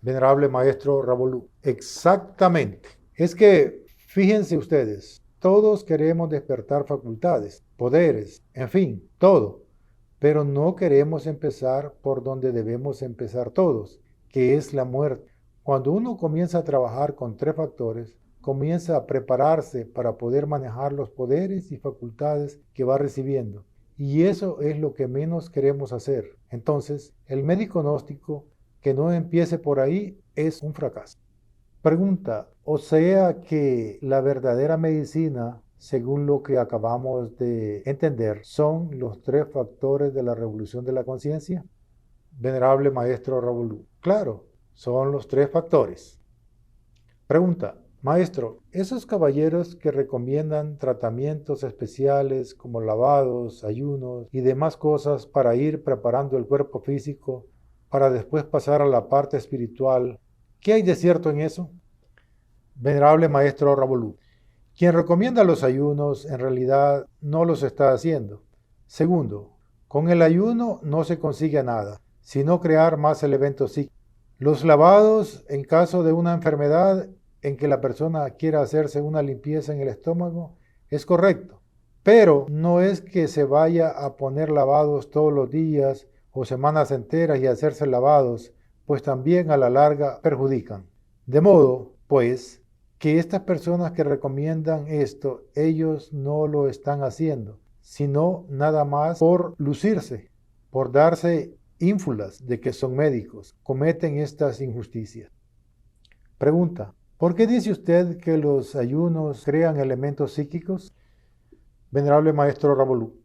Venerable Maestro Ravolú, exactamente. Es que, fíjense ustedes, todos queremos despertar facultades, poderes, en fin, todo, pero no queremos empezar por donde debemos empezar todos, que es la muerte. Cuando uno comienza a trabajar con tres factores, comienza a prepararse para poder manejar los poderes y facultades que va recibiendo. Y eso es lo que menos queremos hacer. Entonces, el médico gnóstico que no empiece por ahí es un fracaso. Pregunta, o sea que la verdadera medicina, según lo que acabamos de entender, son los tres factores de la revolución de la conciencia. Venerable Maestro Ravolú, claro, son los tres factores. Pregunta, maestro, esos caballeros que recomiendan tratamientos especiales como lavados, ayunos y demás cosas para ir preparando el cuerpo físico para después pasar a la parte espiritual, ¿qué hay de cierto en eso? Venerable Maestro Ravolú, quien recomienda los ayunos en realidad no los está haciendo. Segundo, con el ayuno no se consigue nada, sino crear más elementos psíquicos. Los lavados, en caso de una enfermedad en que la persona quiera hacerse una limpieza en el estómago, es correcto, pero no es que se vaya a poner lavados todos los días o semanas enteras y hacerse lavados, pues también a la larga perjudican. De modo, pues, que estas personas que recomiendan esto, ellos no lo están haciendo, sino nada más por lucirse, por darse ínfulas de que son médicos, cometen estas injusticias. Pregunta, ¿por qué dice usted que los ayunos crean elementos psíquicos? Venerable Maestro Ravolú,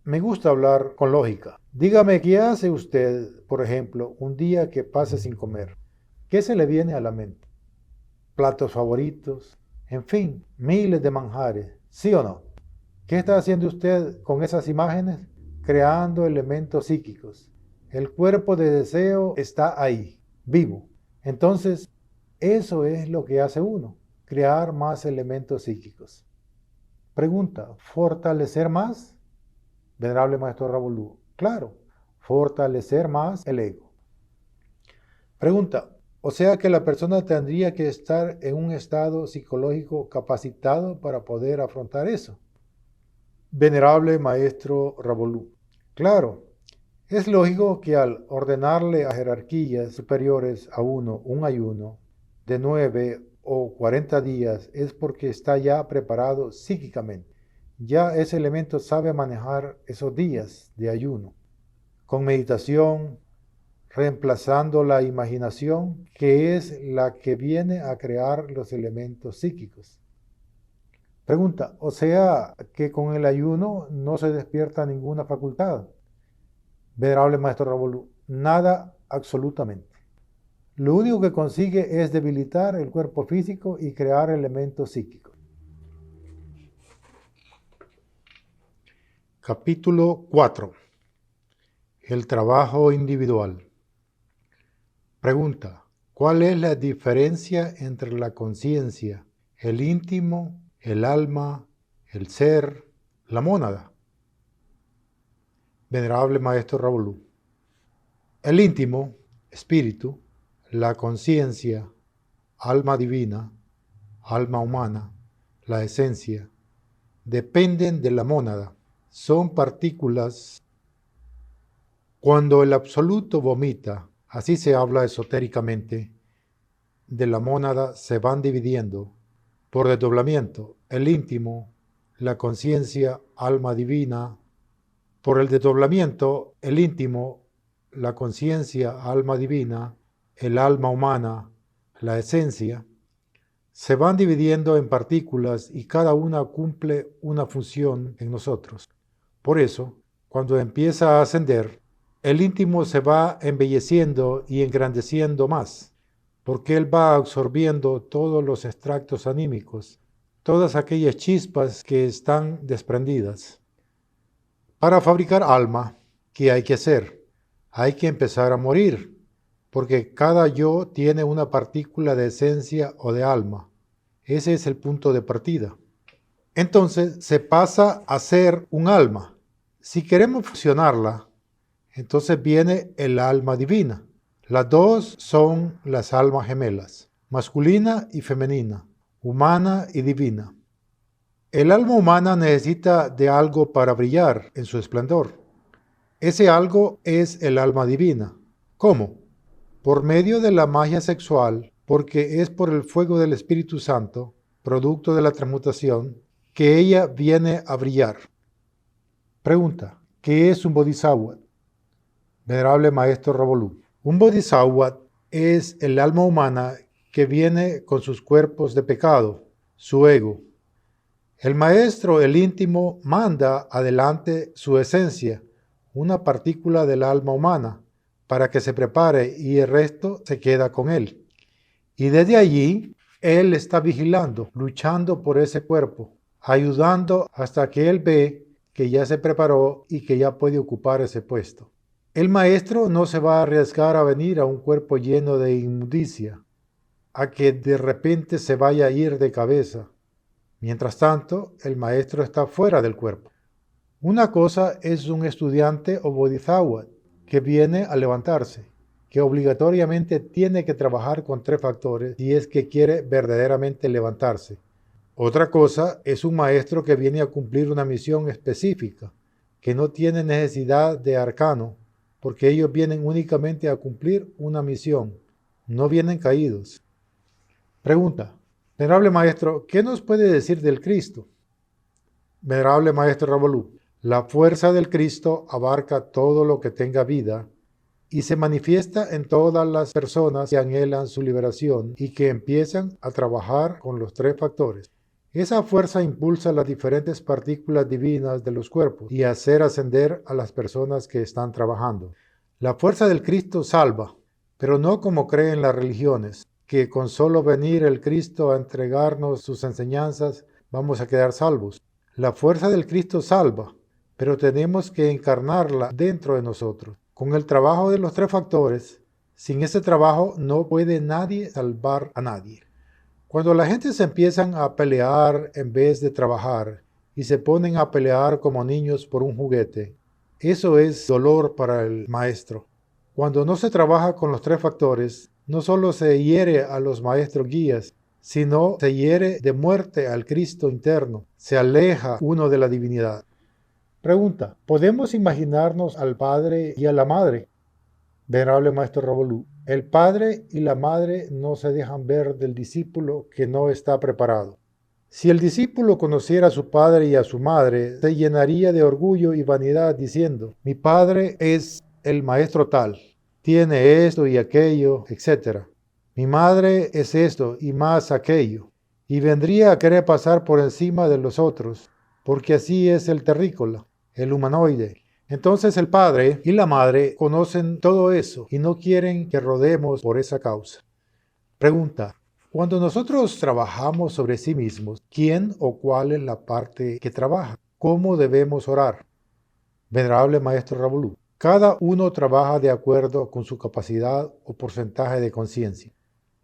me gusta hablar con lógica. Dígame, ¿qué hace usted, por ejemplo, un día que pase sin comer? ¿Qué se le viene a la mente? Platos favoritos, en fin, miles de manjares, ¿sí o no? ¿Qué está haciendo usted con esas imágenes? Creando elementos psíquicos. El cuerpo de deseo está ahí, vivo. Entonces, eso es lo que hace uno, crear más elementos psíquicos. Pregunta, ¿fortalecer más? Venerable Maestro Ravolú, claro, fortalecer más el ego. Pregunta, o sea que la persona tendría que estar en un estado psicológico capacitado para poder afrontar eso. Venerable Maestro Ravolú, claro, es lógico que al ordenarle a jerarquías superiores a uno un ayuno de 9 o 40 días es porque está ya preparado psíquicamente. Ya ese elemento sabe manejar esos días de ayuno. Con meditación, reemplazando la imaginación, que es la que viene a crear los elementos psíquicos. Pregunta, o sea que con el ayuno no se despierta ninguna facultad. Venerable Maestro Ravolú, nada absolutamente. Lo único que consigue es debilitar el cuerpo físico y crear elementos psíquicos. Capítulo 4. El trabajo individual. Pregunta: ¿cuál es la diferencia entre la conciencia, el íntimo, el alma, el ser, la mónada? Venerable Maestro Ravolú. El íntimo, espíritu, la conciencia, alma divina, alma humana, la esencia, dependen de la mónada. Son partículas. Cuando el absoluto vomita, así se habla esotéricamente, de la mónada se van dividiendo por desdoblamiento el íntimo, la conciencia, alma divina. Por el desdoblamiento, el íntimo, la conciencia, alma divina, el alma humana, la esencia, se van dividiendo en partículas y cada una cumple una función en nosotros. Por eso, cuando empieza a ascender, el íntimo se va embelleciendo y engrandeciendo más, porque él va absorbiendo todos los extractos anímicos, todas aquellas chispas que están desprendidas. Para fabricar alma, ¿qué hay que hacer? Hay que empezar a morir, porque cada yo tiene una partícula de esencia o de alma. Ese es el punto de partida. Entonces se pasa a ser un alma. Si queremos fusionarla, entonces viene el alma divina. Las dos son las almas gemelas, masculina y femenina, humana y divina. El alma humana necesita de algo para brillar en su esplendor. Ese algo es el alma divina. ¿Cómo? Por medio de la magia sexual, porque es por el fuego del Espíritu Santo, producto de la transmutación, que ella viene a brillar. Pregunta: ¿qué es un bodhisattva? Venerable Maestro Ravolú. Un bodhisattva es el alma humana que viene con sus cuerpos de pecado, su ego. El maestro, el íntimo, manda adelante su esencia, una partícula del alma humana, para que se prepare y el resto se queda con él. Y desde allí, él está vigilando, luchando por ese cuerpo, ayudando hasta que él ve que ya se preparó y que ya puede ocupar ese puesto. El maestro no se va a arriesgar a venir a un cuerpo lleno de inmundicia, a que de repente se vaya a ir de cabeza. Mientras tanto, el maestro está fuera del cuerpo. Una cosa es un estudiante o bodhisattva que viene a levantarse, que obligatoriamente tiene que trabajar con 3 factores si es que quiere verdaderamente levantarse. Otra cosa es un maestro que viene a cumplir una misión específica, que no tiene necesidad de arcano, porque ellos vienen únicamente a cumplir una misión, no vienen caídos. Pregunta: Venerable Maestro, ¿qué nos puede decir del Cristo? Venerable Maestro Ravolú, la fuerza del Cristo abarca todo lo que tenga vida y se manifiesta en todas las personas que anhelan su liberación y que empiezan a trabajar con los 3 factores. Esa fuerza impulsa las diferentes partículas divinas de los cuerpos y hacer ascender a las personas que están trabajando. La fuerza del Cristo salva, pero no como creen las religiones, que con solo venir el Cristo a entregarnos sus enseñanzas vamos a quedar salvos. La fuerza del Cristo salva, pero tenemos que encarnarla dentro de nosotros. Con el trabajo de los 3 factores, sin ese trabajo no puede nadie salvar a nadie. Cuando la gente se empiezan a pelear en vez de trabajar y se ponen a pelear como niños por un juguete, eso es dolor para el maestro. Cuando no se trabaja con los 3 factores, no solo se hiere a los maestros guías, sino se hiere de muerte al Cristo interno, se aleja uno de la divinidad. Pregunta: ¿podemos imaginarnos al padre y a la madre? Venerable Maestro Ravolú, el padre y la madre no se dejan ver del discípulo que no está preparado. Si el discípulo conociera a su padre y a su madre, se llenaría de orgullo y vanidad diciendo: mi padre es el maestro tal, tiene esto y aquello, etc. Mi madre es esto y más aquello, y vendría a querer pasar por encima de los otros, porque así es el terrícola, el humanoide, Entonces el padre y la madre conocen todo eso y no quieren que rodemos por esa causa. Pregunta: cuando nosotros trabajamos sobre sí mismos, ¿quién o cuál es la parte que trabaja? ¿Cómo debemos orar? Venerable Maestro Ravolú, cada uno trabaja de acuerdo con su capacidad o porcentaje de conciencia.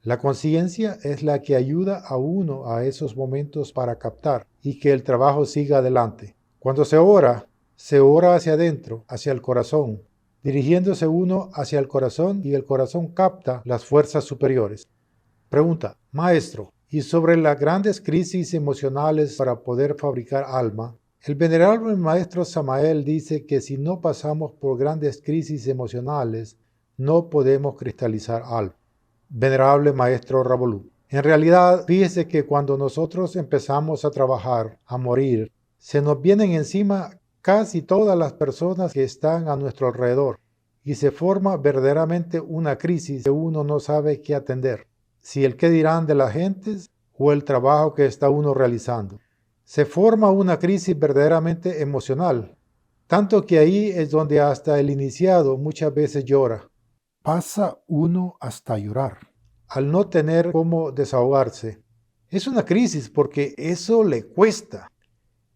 La conciencia es la que ayuda a uno a esos momentos para captar y que el trabajo siga adelante. Cuando se ora hacia adentro, hacia el corazón, dirigiéndose uno hacia el corazón y el corazón capta las fuerzas superiores. Pregunta: Maestro, y sobre las grandes crisis emocionales para poder fabricar alma, el venerable Maestro Samael dice que si no pasamos por grandes crisis emocionales, no podemos cristalizar alma. Venerable Maestro Ravolú, en realidad, fíjese que cuando nosotros empezamos a trabajar, a morir, se nos vienen encima casi todas las personas que están a nuestro alrededor y se forma verdaderamente una crisis que uno no sabe qué atender. Si el qué dirán de las gentes o el trabajo que está uno realizando. Se forma una crisis verdaderamente emocional, tanto que ahí es donde hasta el iniciado muchas veces llora. Pasa uno hasta llorar, al no tener cómo desahogarse. Es una crisis porque eso le cuesta.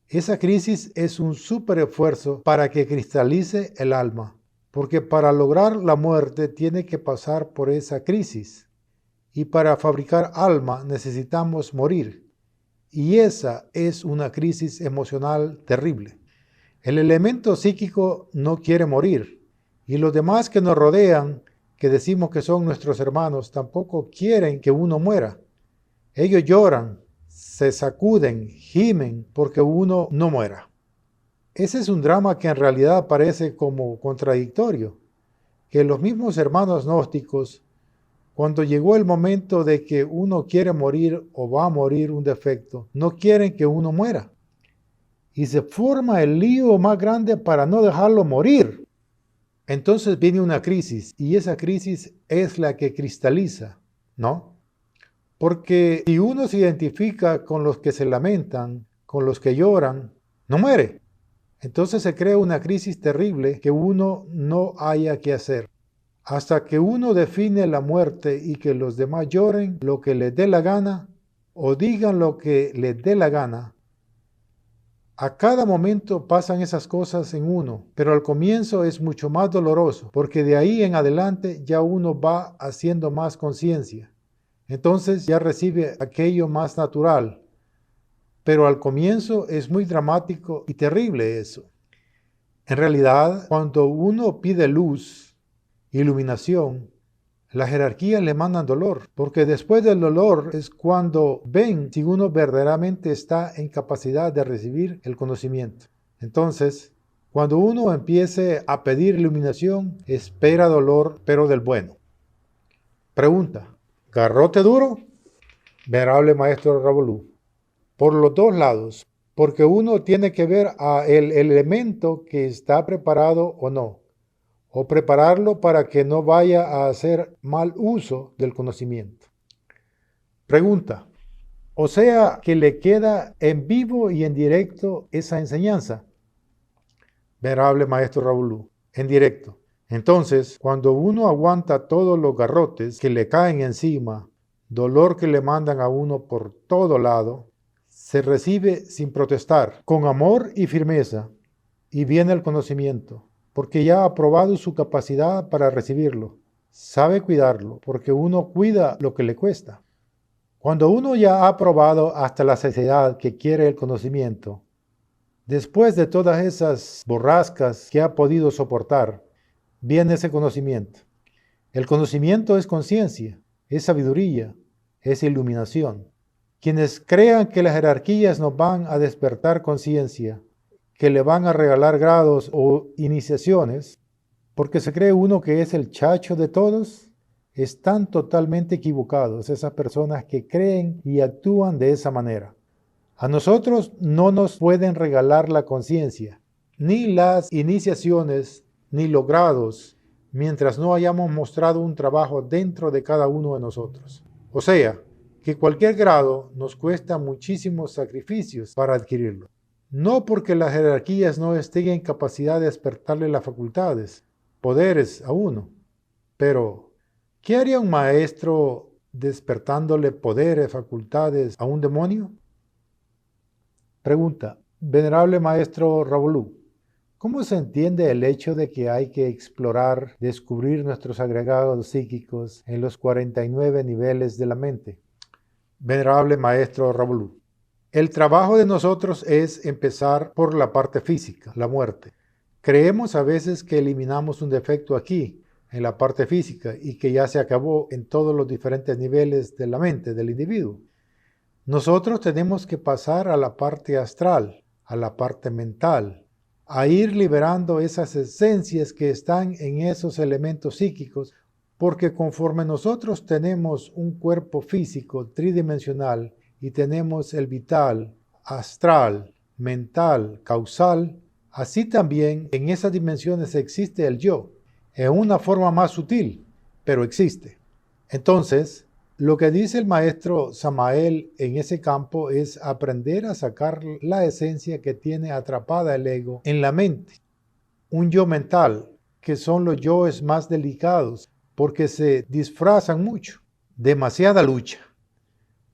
Esa crisis es un súper esfuerzo para que cristalice el alma, porque para lograr la muerte tiene que pasar por esa crisis. Y para fabricar alma necesitamos morir. Y esa es una crisis emocional terrible. El elemento psíquico no quiere morir. Y los demás que nos rodean, que decimos que son nuestros hermanos, tampoco quieren que uno muera. Ellos lloran, se sacuden, gimen porque uno no muera. Ese es un drama que en realidad parece como contradictorio, que los mismos hermanos gnósticos, cuando llegó el momento de que uno quiere morir o va a morir un defecto, no quieren que uno muera. Y se forma el lío más grande para no dejarlo morir. Entonces viene una crisis y esa crisis es la que cristaliza, ¿no? Porque si uno se identifica con los que se lamentan, con los que lloran, no muere. Entonces se crea una crisis terrible que uno no haya que hacer. Hasta que uno define la muerte y que los demás lloren lo que les dé la gana o digan lo que les dé la gana. A cada momento pasan esas cosas en uno, pero al comienzo es mucho más doloroso, porque de ahí en adelante ya uno va haciendo más conciencia. Entonces ya recibe aquello más natural. Pero al comienzo es muy dramático y terrible eso. En realidad, cuando uno pide luz, iluminación, las jerarquías le mandan dolor, porque después del dolor es cuando ven si uno verdaderamente está en capacidad de recibir el conocimiento. Entonces, cuando uno empiece a pedir iluminación, espera dolor, pero del bueno. Pregunta: ¿garrote duro? Venerable Maestro Ravolú, por los dos lados, porque uno tiene que ver el elemento que está preparado o no, o prepararlo para que no vaya a hacer mal uso del conocimiento. Pregunta: o sea que le queda en vivo y en directo esa enseñanza. Venerable Maestro Ravolú, en directo. Entonces, cuando uno aguanta todos los garrotes que le caen encima, dolor que le mandan a uno por todo lado, se recibe sin protestar, con amor y firmeza, y viene el conocimiento, porque ya ha probado su capacidad para recibirlo. Sabe cuidarlo, porque uno cuida lo que le cuesta. Cuando uno ya ha probado hasta la saciedad que quiere el conocimiento, después de todas esas borrascas que ha podido soportar, viene ese conocimiento. El conocimiento es conciencia, es sabiduría, es iluminación. Quienes crean que las jerarquías nos van a despertar conciencia, que le van a regalar grados o iniciaciones, porque se cree uno que es el chacho de todos, están totalmente equivocados esas personas que creen y actúan de esa manera. A nosotros no nos pueden regalar la conciencia, ni las iniciaciones, ni los grados, mientras no hayamos mostrado un trabajo dentro de cada uno de nosotros. O sea, que cualquier grado nos cuesta muchísimos sacrificios para adquirirlo. No porque las jerarquías no estén en capacidad de despertarle las facultades, poderes a uno, pero ¿qué haría un maestro despertándole poderes, facultades a un demonio? Pregunta, venerable maestro Ravolú, ¿cómo se entiende el hecho de que hay que explorar, descubrir nuestros agregados psíquicos en los 49 niveles de la mente? Venerable maestro Ravolú, el trabajo de nosotros es empezar por la parte física, la muerte. Creemos a veces que eliminamos un defecto aquí, en la parte física, y que ya se acabó en todos los diferentes niveles de la mente del individuo. Nosotros tenemos que pasar a la parte astral, a la parte mental, a ir liberando esas esencias que están en esos elementos psíquicos, porque conforme nosotros tenemos un cuerpo físico tridimensional y tenemos el vital, astral, mental, causal, así también en esas dimensiones existe el yo, en una forma más sutil, pero existe. Entonces, lo que dice el maestro Samael en ese campo es aprender a sacar la esencia que tiene atrapada el ego en la mente. Un yo mental, que son los yoes más delicados, porque se disfrazan mucho. Demasiada lucha.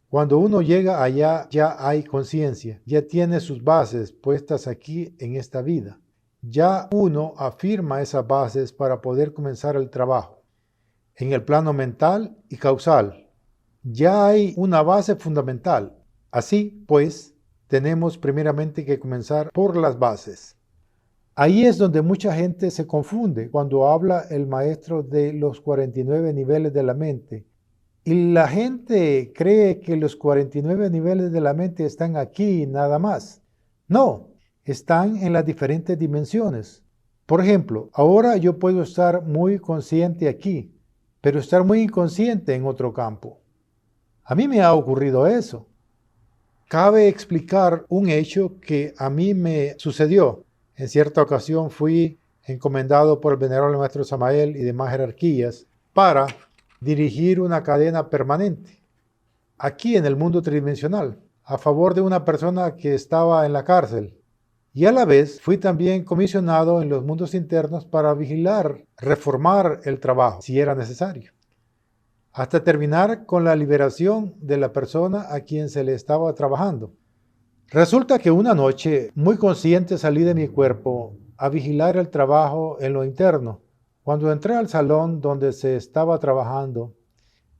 Cuando uno llega allá, ya hay conciencia, ya tiene sus bases puestas aquí en esta vida. Ya uno afirma esas bases para poder comenzar el trabajo. En el plano mental y causal, ya hay una base fundamental. Así, pues, tenemos primeramente que comenzar por las bases. Ahí es donde mucha gente se confunde cuando habla el maestro de los 49 niveles de la mente. Y la gente cree que los 49 niveles de la mente están aquí nada más. No, están en las diferentes dimensiones. Por ejemplo, ahora yo puedo estar muy consciente aquí, pero estar muy inconsciente en otro campo. A mí me ha ocurrido eso. Cabe explicar un hecho que a mí me sucedió. En cierta ocasión fui encomendado por el venerable maestro Samael y demás jerarquías para dirigir una cadena permanente aquí en el mundo tridimensional a favor de una persona que estaba en la cárcel. Y a la vez fui también comisionado en los mundos internos para vigilar, reformar el trabajo si era necesario, hasta terminar con la liberación de la persona a quien se le estaba trabajando. Resulta que una noche, muy consciente, salí de mi cuerpo a vigilar el trabajo en lo interno. Cuando entré al salón donde se estaba trabajando,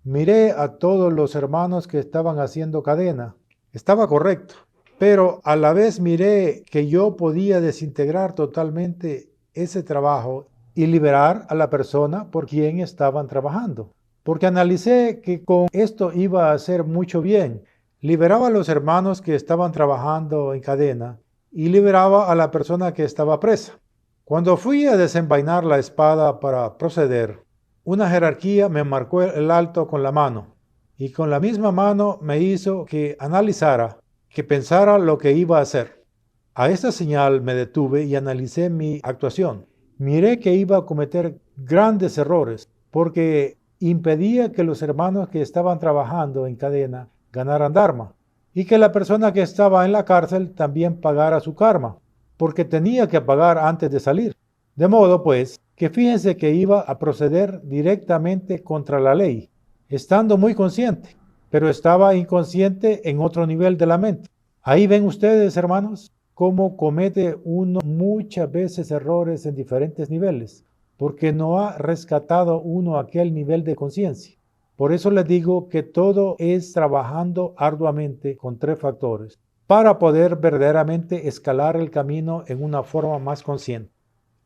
miré a todos los hermanos que estaban haciendo cadena. Estaba correcto, pero a la vez miré que yo podía desintegrar totalmente ese trabajo y liberar a la persona por quien estaban trabajando. Porque analicé que con esto iba a hacer mucho bien. Liberaba a los hermanos que estaban trabajando en cadena y liberaba a la persona que estaba presa. Cuando fui a desenvainar la espada para proceder, una jerarquía me marcó el alto con la mano y con la misma mano me hizo que analizara, que pensara lo que iba a hacer. A esta señal me detuve y analicé mi actuación. Miré que iba a cometer grandes errores porque impedía que los hermanos que estaban trabajando en cadena ganaran dharma y que la persona que estaba en la cárcel también pagara su karma, porque tenía que pagar antes de salir. De modo, pues, que fíjense que iba a proceder directamente contra la ley, estando muy consciente, pero estaba inconsciente en otro nivel de la mente. Ahí ven ustedes, hermanos, cómo comete uno muchas veces errores en diferentes niveles, porque no ha rescatado uno aquel nivel de conciencia. Por eso les digo que todo es trabajando arduamente con 3 factores para poder verdaderamente escalar el camino en una forma más consciente.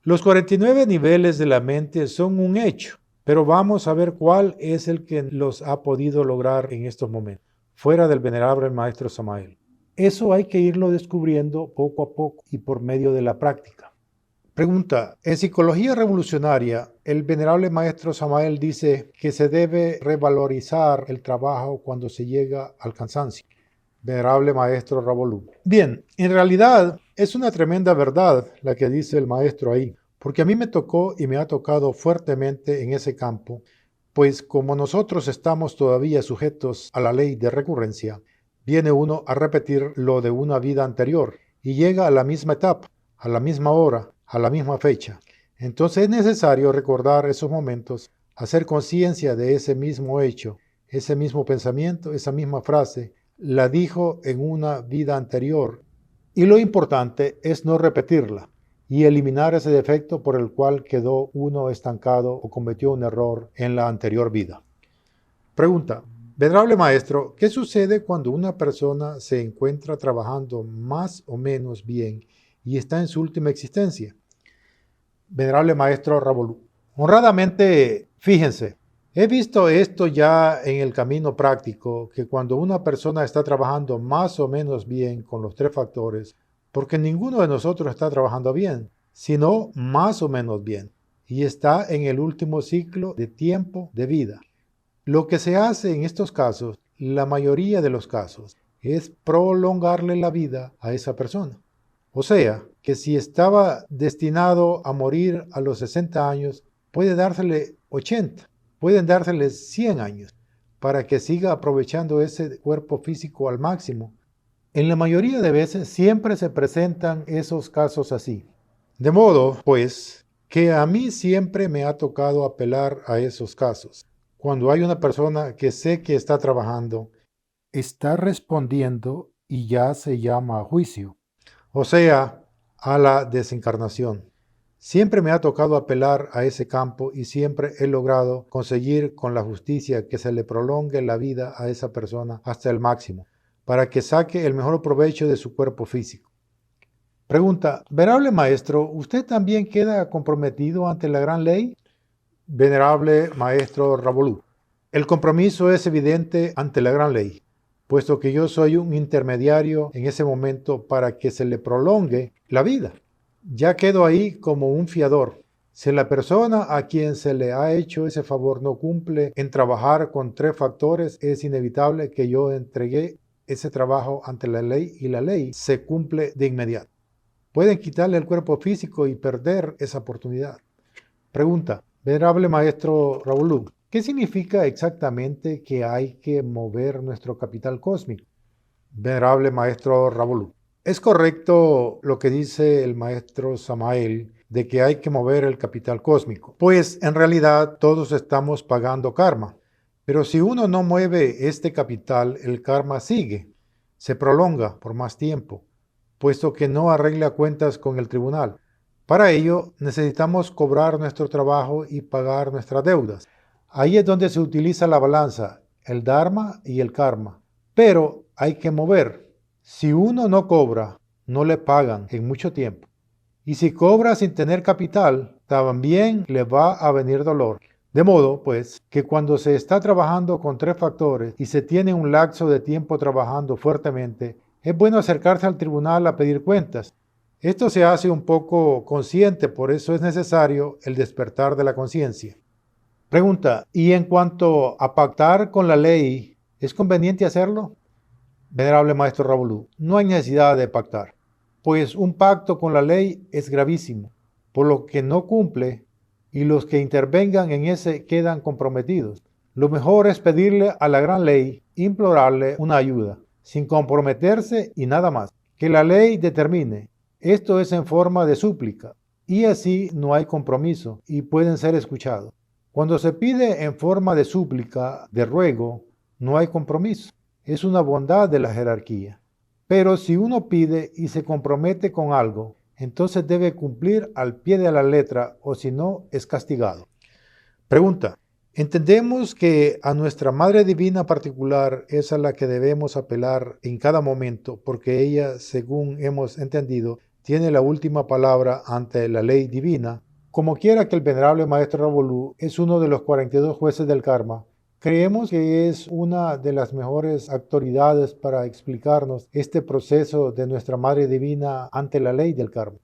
Los 49 niveles de la mente son un hecho, pero vamos a ver cuál es el que los ha podido lograr en estos momentos, fuera del venerable maestro Samael. Eso hay que irlo descubriendo poco a poco y por medio de la práctica. Pregunta, en Psicología Revolucionaria, el venerable maestro Samael dice que se debe revalorizar el trabajo cuando se llega al cansancio. Venerable maestro Ravolú. Bien, en realidad es una tremenda verdad la que dice el maestro ahí, porque a mí me tocó y me ha tocado fuertemente en ese campo, pues como nosotros estamos todavía sujetos a la ley de recurrencia, viene uno a repetir lo de una vida anterior y llega a la misma etapa, a la misma hora, a la misma fecha. Entonces es necesario recordar esos momentos, hacer conciencia de ese mismo hecho, ese mismo pensamiento, esa misma frase, la dijo en una vida anterior. Y lo importante es no repetirla y eliminar ese defecto por el cual quedó uno estancado o cometió un error en la anterior vida. Pregunta: venerable maestro, ¿qué sucede cuando una persona se encuentra trabajando más o menos bien y está en su última existencia? Venerable maestro Ravolú: honradamente, fíjense, he visto esto ya en el camino práctico, que cuando una persona está trabajando más o menos bien con los tres factores, porque ninguno de nosotros está trabajando bien, sino más o menos bien, y está en el último ciclo de tiempo de vida. Lo que se hace en estos casos, la mayoría de los casos, es prolongarle la vida a esa persona. O sea, que si estaba destinado a morir a los 60 años, puede dársele 80, pueden dársele 100 años, para que siga aprovechando ese cuerpo físico al máximo. En la mayoría de veces siempre se presentan esos casos así. De modo, pues, que a mí siempre me ha tocado apelar a esos casos. Cuando hay una persona que sé que está trabajando, está respondiendo y ya se llama juicio, o sea, a la desencarnación. Siempre me ha tocado apelar a ese campo y siempre he logrado conseguir con la justicia que se le prolongue la vida a esa persona hasta el máximo, para que saque el mejor provecho de su cuerpo físico. Pregunta: venerable maestro, ¿usted también queda comprometido ante la gran ley? Venerable maestro Ravolú: el compromiso es evidente ante la gran ley, puesto que yo soy un intermediario en ese momento para que se le prolongue la vida. Ya quedo ahí como un fiador. Si la persona a quien se le ha hecho ese favor no cumple en trabajar con tres factores, es inevitable que yo entregué ese trabajo ante la ley y la ley se cumple de inmediato. Pueden quitarle el cuerpo físico y perder esa oportunidad. Pregunta: venerable maestro Ravolú, ¿qué significa exactamente que hay que mover nuestro capital cósmico? Venerable maestro Ravolú: es correcto lo que dice el maestro Samael de que hay que mover el capital cósmico, pues en realidad todos estamos pagando karma. Pero si uno no mueve este capital, el karma sigue, se prolonga por más tiempo, puesto que no arregla cuentas con el tribunal. Para ello necesitamos cobrar nuestro trabajo y pagar nuestras deudas. Ahí es donde se utiliza la balanza, el dharma y el karma. Pero hay que mover. Si uno no cobra, no le pagan en mucho tiempo. Y si cobra sin tener capital, también le va a venir dolor. De modo, pues, que cuando se está trabajando con tres factores y se tiene un lapso de tiempo trabajando fuertemente, es bueno acercarse al tribunal a pedir cuentas. Esto se hace un poco consciente, por eso es necesario el despertar de la conciencia. Pregunta: ¿y en cuanto a pactar con la ley, es conveniente hacerlo? Venerable maestro Ravolú: no hay necesidad de pactar, pues un pacto con la ley es gravísimo, por lo que no cumple y los que intervengan en ese quedan comprometidos. Lo mejor es pedirle a la gran ley, implorarle una ayuda, sin comprometerse y nada más. Que la ley determine. Esto es en forma de súplica, y así no hay compromiso y pueden ser escuchados. Cuando se pide en forma de súplica, de ruego, no hay compromiso. Es una bondad de la jerarquía. Pero si uno pide y se compromete con algo, entonces debe cumplir al pie de la letra, o si no, es castigado. Pregunta: entendemos que a nuestra Madre Divina particular es a la que debemos apelar en cada momento, porque ella, según hemos entendido, tiene la última palabra ante la ley divina. Como quiera que el venerable maestro Ravolú es uno de los 42 jueces del karma, creemos que es una de las mejores autoridades para explicarnos este proceso de nuestra Madre Divina ante la ley del karma.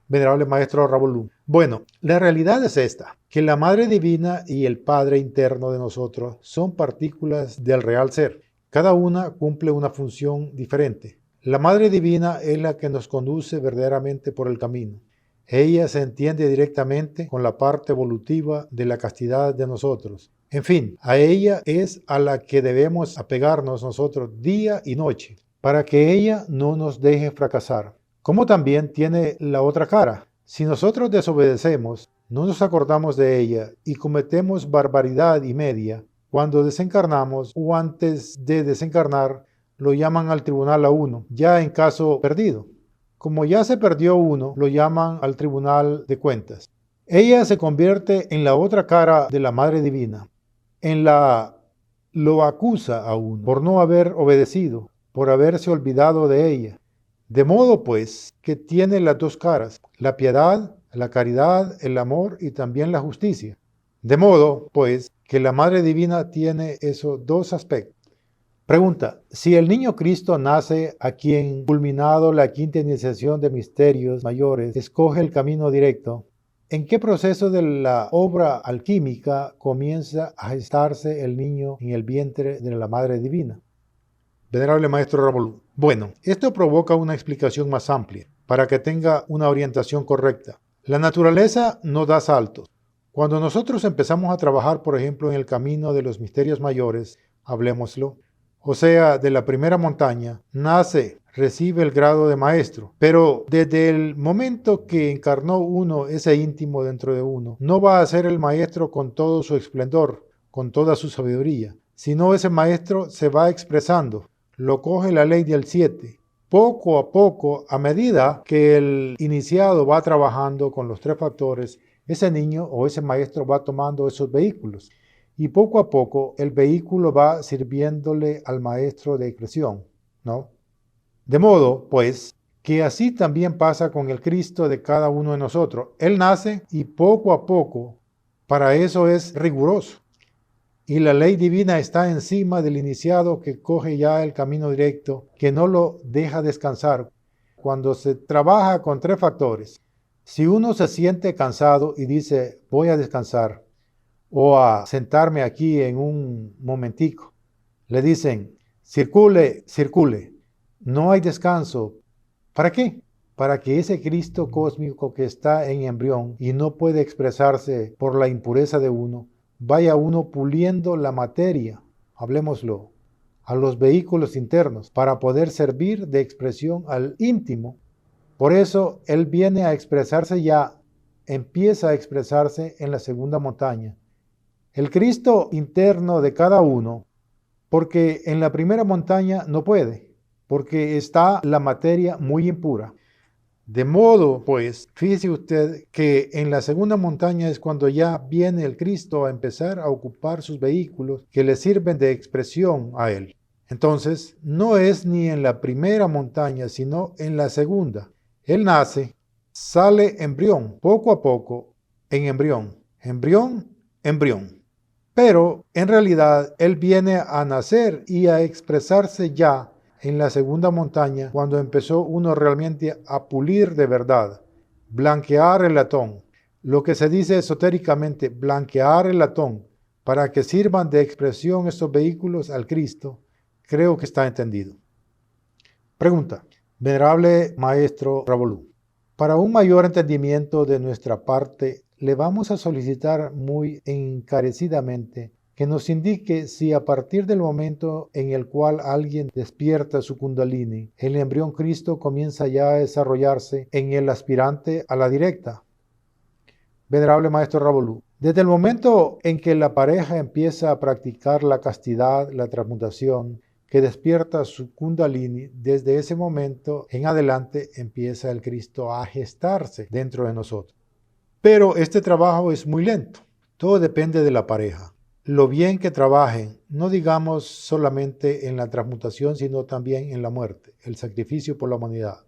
Venerable maestro Ravolú: bueno, la realidad es esta, que la Madre Divina y el Padre interno de nosotros son partículas del real ser. Cada una cumple una función diferente. La Madre Divina es la que nos conduce verdaderamente por el camino. Ella se entiende directamente con la parte evolutiva de la castidad de nosotros. En fin, a ella es a la que debemos apegarnos nosotros día y noche, para que ella no nos deje fracasar. como también tiene la otra cara. Si nosotros desobedecemos, no nos acordamos de ella y cometemos barbaridad y media, cuando desencarnamos o antes de desencarnar, lo llaman al tribunal a uno, ya en caso perdido. Como ya se perdió uno, lo llaman al tribunal de cuentas. Ella se convierte en la otra cara de la Madre Divina. Lo acusa a uno por no haber obedecido, por haberse olvidado de ella. De modo, pues, que tiene las dos caras, la piedad, la caridad, el amor y también la justicia. De modo, pues, que la Madre Divina tiene esos dos aspectos. Pregunta, si el niño Cristo nace a quien, culminado la quinta iniciación de misterios mayores, escoge el camino directo, ¿en qué proceso de la obra alquímica comienza a gestarse el niño en el vientre de la Madre Divina? Venerable Maestro Ravolú. Bueno, esto provoca una explicación más amplia, para que tenga una orientación correcta. La naturaleza no da saltos. Cuando nosotros empezamos a trabajar, por ejemplo, en el camino de los misterios mayores, hablemoslo, o sea, de la primera montaña, nace, recibe el grado de maestro, pero desde el momento que encarnó uno ese íntimo dentro de uno, no va a ser el maestro con todo su esplendor, con toda su sabiduría, sino ese maestro se va expresando. Lo coge la ley del 7. Poco a poco, a medida que el iniciado va trabajando con los tres factores, ese niño o ese maestro va tomando esos vehículos. Y poco a poco el vehículo va sirviéndole al maestro de expresión, ¿no? De modo, pues, que así también pasa con el Cristo de cada uno de nosotros. Él nace y poco a poco, para eso es riguroso. Y la ley divina está encima del iniciado que coge ya el camino directo, que no lo deja descansar. Cuando se trabaja con tres factores, si uno se siente cansado y dice voy a descansar o a sentarme aquí en un momentico, le dicen circule, circule, no hay descanso. ¿Para qué? Para que ese Cristo cósmico que está en embrión y no puede expresarse por la impureza de uno, vaya uno puliendo la materia, hablemoslo, a los vehículos internos, para poder servir de expresión al íntimo. Por eso Él viene a expresarse ya, empieza a expresarse en la segunda montaña. El Cristo interno de cada uno, porque en la primera montaña no puede, porque está la materia muy impura. De modo, pues, fíjese usted que en la segunda montaña es cuando ya viene el Cristo a empezar a ocupar sus vehículos que le sirven de expresión a Él. Entonces, no es ni en la primera montaña, sino en la segunda. Él nace, sale embrión, poco a poco, en embrión, embrión, embrión. Pero, en realidad, Él viene a nacer y a expresarse ya en la segunda montaña, cuando empezó uno realmente a pulir de verdad, blanquear el latón, lo que se dice esotéricamente, blanquear el latón, para que sirvan de expresión estos vehículos al Cristo, creo que está entendido. Pregunta, Venerable Maestro Ravolú, para un mayor entendimiento de nuestra parte, le vamos a solicitar muy encarecidamente que nos indique si a partir del momento en el cual alguien despierta su Kundalini, el embrión Cristo comienza ya a desarrollarse en el aspirante a la directa. Venerable Maestro Ravolú, desde el momento en que la pareja empieza a practicar la castidad, la transmutación, que despierta su Kundalini, desde ese momento en adelante empieza el Cristo a gestarse dentro de nosotros. Pero este trabajo es muy lento, todo depende de la pareja. Lo bien que trabajen, no digamos solamente en la transmutación, sino también en la muerte, el sacrificio por la humanidad.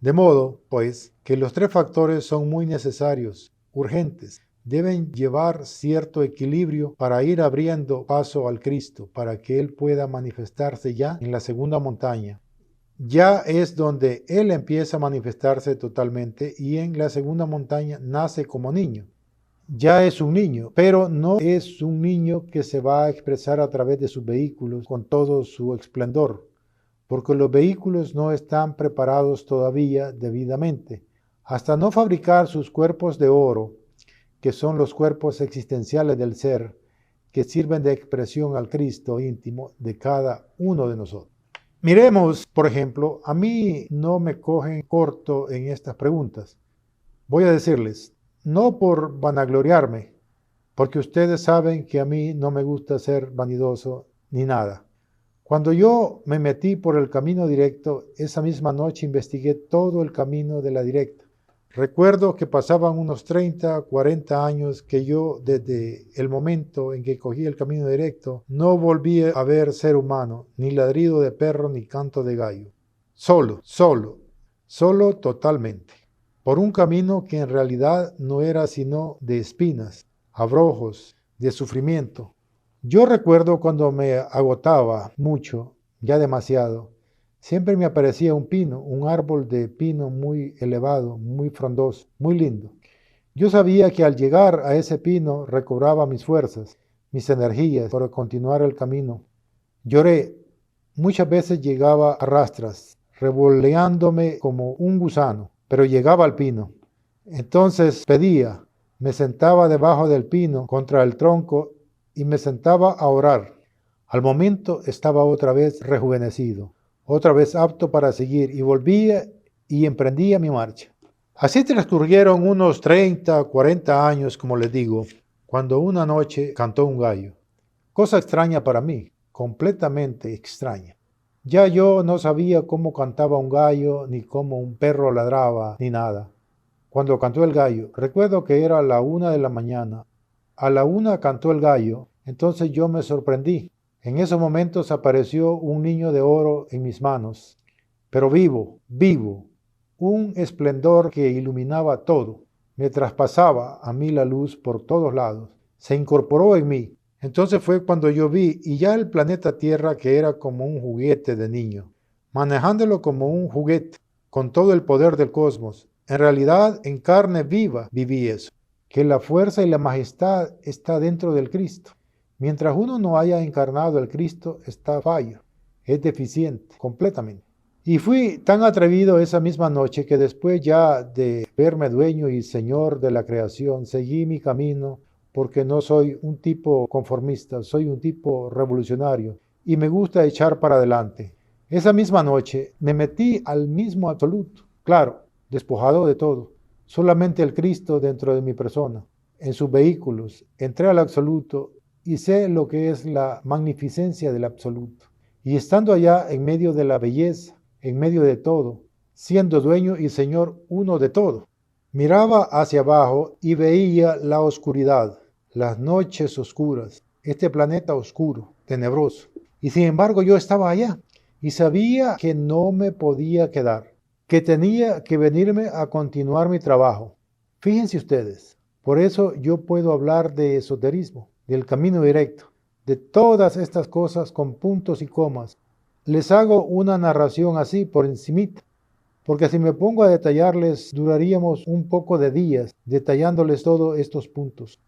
De modo, pues, que los tres factores son muy necesarios, urgentes, deben llevar cierto equilibrio para ir abriendo paso al Cristo, para que Él pueda manifestarse ya en la segunda montaña. Ya es donde Él empieza a manifestarse totalmente y en la segunda montaña nace como niño. Ya es un niño, pero no es un niño que se va a expresar a través de sus vehículos con todo su esplendor, porque los vehículos no están preparados todavía debidamente. Hasta no fabricar sus cuerpos de oro, que son los cuerpos existenciales del ser, que sirven de expresión al Cristo íntimo de cada uno de nosotros. Miremos, por ejemplo, a mí no me cogen corto en estas preguntas. Voy a decirles, no por vanagloriarme, porque ustedes saben que a mí no me gusta ser vanidoso ni nada. Cuando yo me metí por el camino directo, esa misma noche investigué todo el camino de la directa. Recuerdo que pasaban unos 30, 40 años que yo, desde el momento en que cogí el camino directo, no volví a ver ser humano, ni ladrido de perro, ni canto de gallo. Solo totalmente. Por un camino que en realidad no era sino de espinas, abrojos, de sufrimiento. Yo recuerdo cuando me agotaba mucho, ya demasiado, siempre me aparecía un pino, un árbol de pino muy elevado, muy frondoso, muy lindo. Yo sabía que al llegar a ese pino recobraba mis fuerzas, mis energías para continuar el camino. Lloré, muchas veces llegaba a rastras, revoleándome como un gusano, pero llegaba al pino. Entonces pedía, me sentaba debajo del pino contra el tronco y me sentaba a orar. Al momento estaba otra vez rejuvenecido, otra vez apto para seguir y volvía y emprendía mi marcha. Así transcurrieron unos 30, 40 años, como les digo, cuando una noche cantó un gallo. Cosa extraña para mí, completamente extraña. Ya yo no sabía cómo cantaba un gallo, ni cómo un perro ladraba, ni nada. Cuando cantó el gallo, recuerdo que era la 1 de la mañana. A la 1 cantó el gallo, entonces yo me sorprendí. En esos momentos apareció un niño de oro en mis manos, pero vivo, vivo, un esplendor que iluminaba todo. Me traspasaba a mí la luz por todos lados. Se incorporó en mí. Entonces fue cuando yo vi y ya el planeta Tierra, que era como un juguete de niño, manejándolo como un juguete, con todo el poder del cosmos. En realidad, en carne viva viví eso, que la fuerza y la majestad está dentro del Cristo. Mientras uno no haya encarnado al Cristo, está fallo, es deficiente completamente. Y fui tan atrevido esa misma noche que después ya de verme dueño y señor de la creación, seguí mi camino porque no soy un tipo conformista, soy un tipo revolucionario y me gusta echar para adelante. Esa misma noche me metí al mismo absoluto, claro, despojado de todo, solamente el Cristo dentro de mi persona, en sus vehículos, entré al absoluto y sé lo que es la magnificencia del absoluto. Y estando allá en medio de la belleza, en medio de todo, siendo dueño y señor uno de todo, miraba hacia abajo y veía la oscuridad, las noches oscuras, este planeta oscuro, tenebroso. Y sin embargo yo estaba allá y sabía que no me podía quedar, que tenía que venirme a continuar mi trabajo. Fíjense ustedes, por eso yo puedo hablar de esoterismo, del camino directo, de todas estas cosas con puntos y comas. Les hago una narración así por encimita, porque si me pongo a detallarles, duraríamos un poco de días detallándoles todos estos puntos.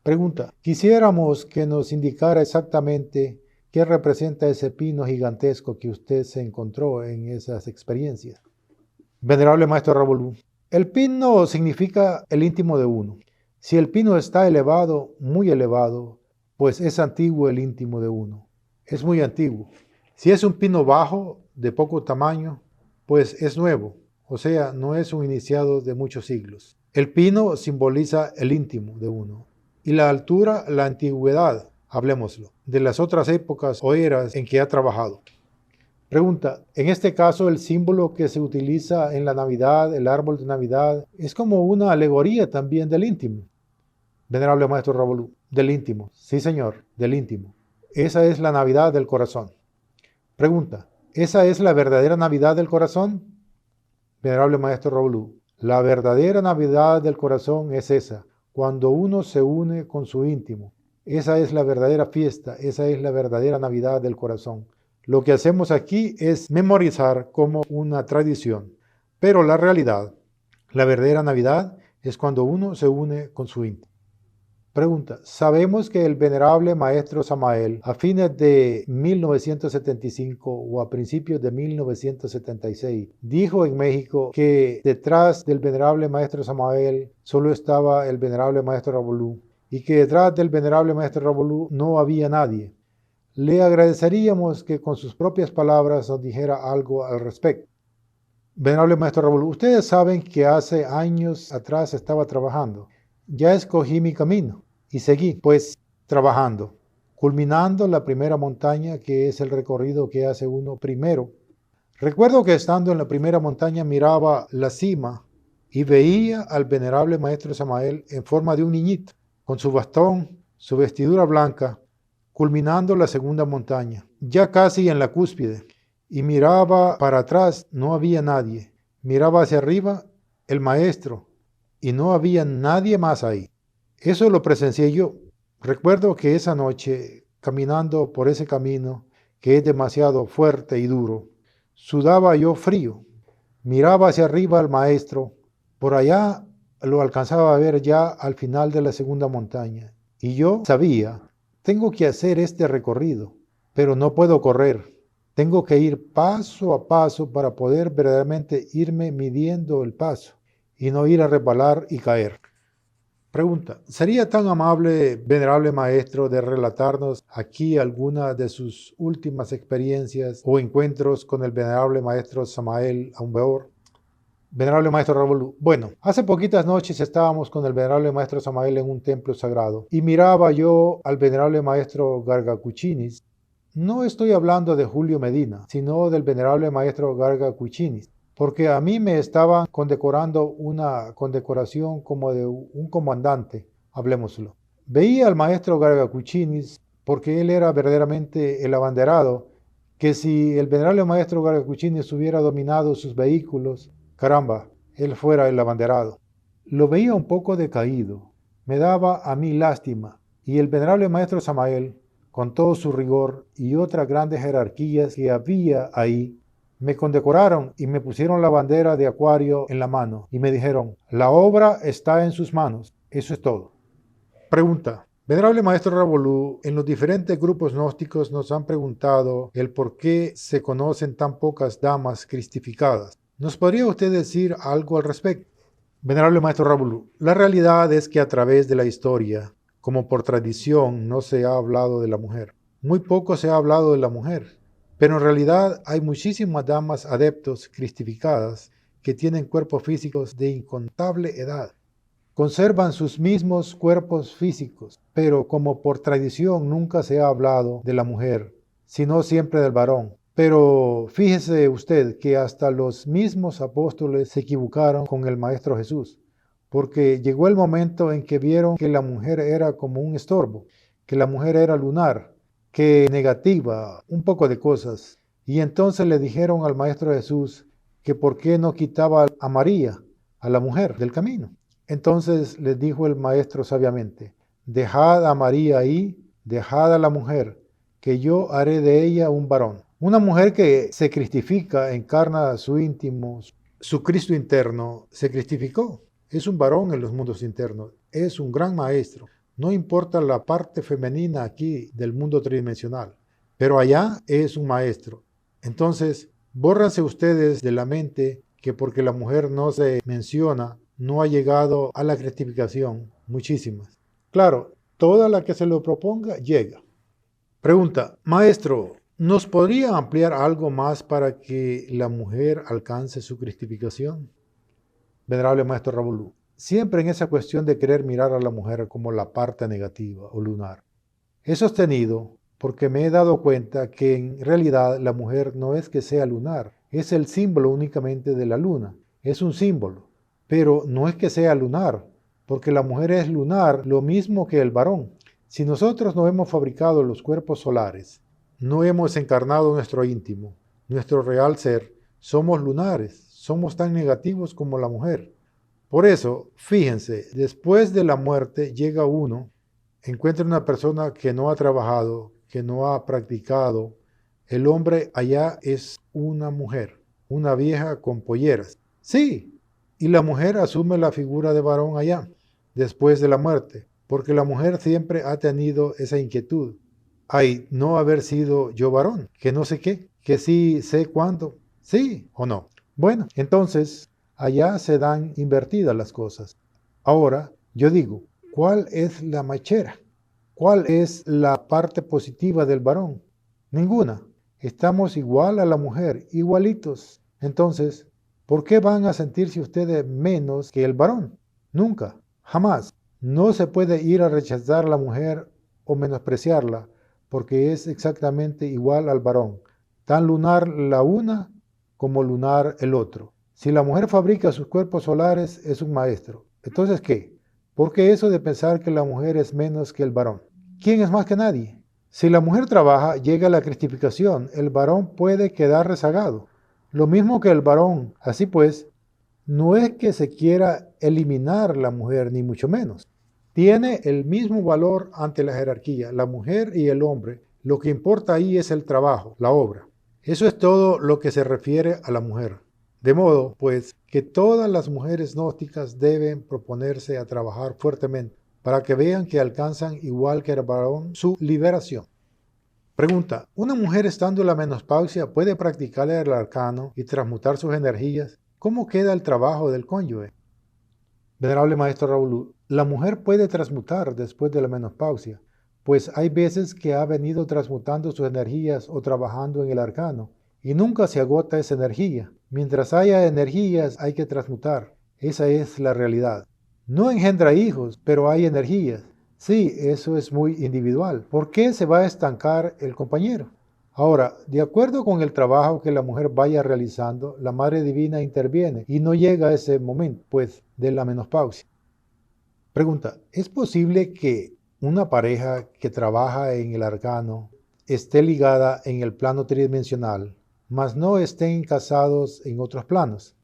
Pregunta, quisiéramos que nos indicara exactamente qué representa ese pino gigantesco que usted se encontró en esas experiencias. Venerable Maestro Ravolú, el pino significa el íntimo de uno. Si el pino está elevado, muy elevado, pues es antiguo el íntimo de uno. Es muy antiguo. Si es un pino bajo, de poco tamaño, pues es nuevo, o sea, no es un iniciado de muchos siglos. El pino simboliza el íntimo de uno. Y la altura, la antigüedad, hablemoslo, de las otras épocas o eras en que ha trabajado. Pregunta, en este caso el símbolo que se utiliza en la Navidad, el árbol de Navidad, es como una alegoría también del íntimo. Venerable Maestro Ravolú, del íntimo, sí señor, del íntimo. Esa es la Navidad del corazón. Pregunta, ¿esa es la verdadera Navidad del corazón? Venerable Maestro Ravolú, la verdadera Navidad del corazón es esa, cuando uno se une con su íntimo. Esa es la verdadera fiesta, esa es la verdadera Navidad del corazón. Lo que hacemos aquí es memorizar como una tradición, pero la realidad, la verdadera Navidad es cuando uno se une con su íntimo. Pregunta, sabemos que el venerable maestro Samael a fines de 1975 o a principios de 1976 dijo en México que detrás del venerable maestro Samael solo estaba el venerable maestro Ravolú y que detrás del venerable maestro Ravolú no había nadie. Le agradeceríamos que con sus propias palabras nos dijera algo al respecto. Venerable Maestro Raúl, ustedes saben que hace años atrás estaba trabajando. Ya escogí mi camino y seguí, pues, trabajando, culminando la primera montaña, que es el recorrido que hace uno primero. Recuerdo que estando en la primera montaña miraba la cima y veía al venerable Maestro Samael en forma de un niñito, con su bastón, su vestidura blanca, culminando la segunda montaña, ya casi en la cúspide. Y miraba para atrás, no había nadie. Miraba hacia arriba, el maestro, y no había nadie más ahí. Eso lo presencié yo. Recuerdo que esa noche, caminando por ese camino, que es demasiado fuerte y duro, sudaba yo frío. Miraba hacia arriba al maestro. Por allá lo alcanzaba a ver ya al final de la segunda montaña. Y yo sabía, tengo que hacer este recorrido, pero no puedo correr. Tengo que ir paso a paso para poder verdaderamente irme midiendo el paso y no ir a resbalar y caer. Pregunta, ¿sería tan amable, venerable maestro, de relatarnos aquí alguna de sus últimas experiencias o encuentros con el venerable maestro Samael Aun Weor? Venerable Maestro Raúl, bueno, hace poquitas noches estábamos con el venerable Maestro Samael en un templo sagrado y miraba yo al venerable Maestro Garga Kuchinis. No estoy hablando de Julio Medina, sino del venerable Maestro Garga Kuchinis, porque a mí me estaban condecorando una condecoración como de un comandante, hablemoslo. Veía al Maestro Garga Kuchinis porque él era verdaderamente el abanderado, que si el venerable Maestro Garga Kuchinis hubiera dominado sus vehículos, caramba, él fuera el abanderado. Lo veía un poco decaído, me daba a mí lástima, y el venerable Maestro Samael, con todo su rigor y otras grandes jerarquías que había ahí, me condecoraron y me pusieron la bandera de Acuario en la mano y me dijeron, la obra está en sus manos, eso es todo. Pregunta. Venerable Maestro Ravolú, en los diferentes grupos gnósticos nos han preguntado el por qué se conocen tan pocas damas cristificadas. ¿Nos podría usted decir algo al respecto? Venerable Maestro Ravolú, la realidad es que a través de la historia, como por tradición, no se ha hablado de la mujer. Muy poco se ha hablado de la mujer, pero en realidad hay muchísimas damas adeptos cristificadas que tienen cuerpos físicos de incontable edad. Conservan sus mismos cuerpos físicos, pero como por tradición nunca se ha hablado de la mujer, sino siempre del varón. Pero fíjese usted que hasta los mismos apóstoles se equivocaron con el Maestro Jesús, porque llegó el momento en que vieron que la mujer era como un estorbo, que la mujer era lunar, que negativa, un poco de cosas. Y entonces le dijeron al Maestro Jesús que por qué no quitaba a María, a la mujer, del camino. Entonces les dijo el Maestro sabiamente, dejad a María ahí, dejad a la mujer, que yo haré de ella un varón. Una mujer que se cristifica, encarna su íntimo, su Cristo interno, se cristificó. Es un varón en los mundos internos, es un gran maestro. No importa la parte femenina aquí del mundo tridimensional, pero allá es un maestro. Entonces, bórranse ustedes de la mente que porque la mujer no se menciona, no ha llegado a la cristificación. Muchísimas. Claro, toda la que se lo proponga llega. Pregunta, maestro, ¿nos podría ampliar algo más para que la mujer alcance su cristificación? Venerable Maestro Ravolú, siempre en esa cuestión de querer mirar a la mujer como la parte negativa o lunar. He sostenido, porque me he dado cuenta que en realidad la mujer no es que sea lunar, es el símbolo únicamente de la luna, es un símbolo, pero no es que sea lunar, porque la mujer es lunar lo mismo que el varón. Si nosotros no hemos fabricado los cuerpos solares, no hemos encarnado nuestro íntimo, nuestro real ser, somos lunares, somos tan negativos como la mujer. Por eso, fíjense, después de la muerte llega uno, encuentra una persona que no ha trabajado, que no ha practicado. El hombre allá es una mujer, una vieja con polleras. Sí, y la mujer asume la figura de varón allá, después de la muerte, porque la mujer siempre ha tenido esa inquietud. Ay, no haber sido yo varón, que no sé qué, que sí sé cuándo, sí o no. Bueno, entonces, allá se dan invertidas las cosas. Ahora, yo digo, ¿cuál es la machera? ¿Cuál es la parte positiva del varón? Ninguna. Estamos igual a la mujer, igualitos. Entonces, ¿por qué van a sentirse ustedes menos que el varón? Nunca, jamás. No se puede ir a rechazar a la mujer o menospreciarla, porque es exactamente igual al varón. Tan lunar la una como lunar el otro. Si la mujer fabrica sus cuerpos solares, es un maestro. Entonces, ¿qué? ¿Por qué eso de pensar que la mujer es menos que el varón? ¿Quién es más que nadie? Si la mujer trabaja, llega la cristificación, el varón puede quedar rezagado. Lo mismo que el varón. Así pues, no es que se quiera eliminar la mujer, ni mucho menos. Tiene el mismo valor ante la jerarquía, la mujer y el hombre. Lo que importa ahí es el trabajo, la obra. Eso es todo lo que se refiere a la mujer. De modo, pues, que todas las mujeres gnósticas deben proponerse a trabajar fuertemente para que vean que alcanzan, igual que el varón, su liberación. Pregunta, ¿una mujer estando en la menopausia puede practicar el arcano y transmutar sus energías? ¿Cómo queda el trabajo del cónyuge? Venerable Maestro Raúl, la mujer puede transmutar después de la menopausia, pues hay veces que ha venido transmutando sus energías o trabajando en el arcano, y nunca se agota esa energía. Mientras haya energías hay que transmutar. Esa es la realidad. No engendra hijos, pero hay energías. Sí, eso es muy individual. ¿Por qué se va a estancar el compañero? Ahora, de acuerdo con el trabajo que la mujer vaya realizando, la Madre Divina interviene y no llega a ese momento, pues, de la menopausia. Pregunta, ¿es posible que una pareja que trabaja en el arcano esté ligada en el plano tridimensional, mas no estén casados en otros planos?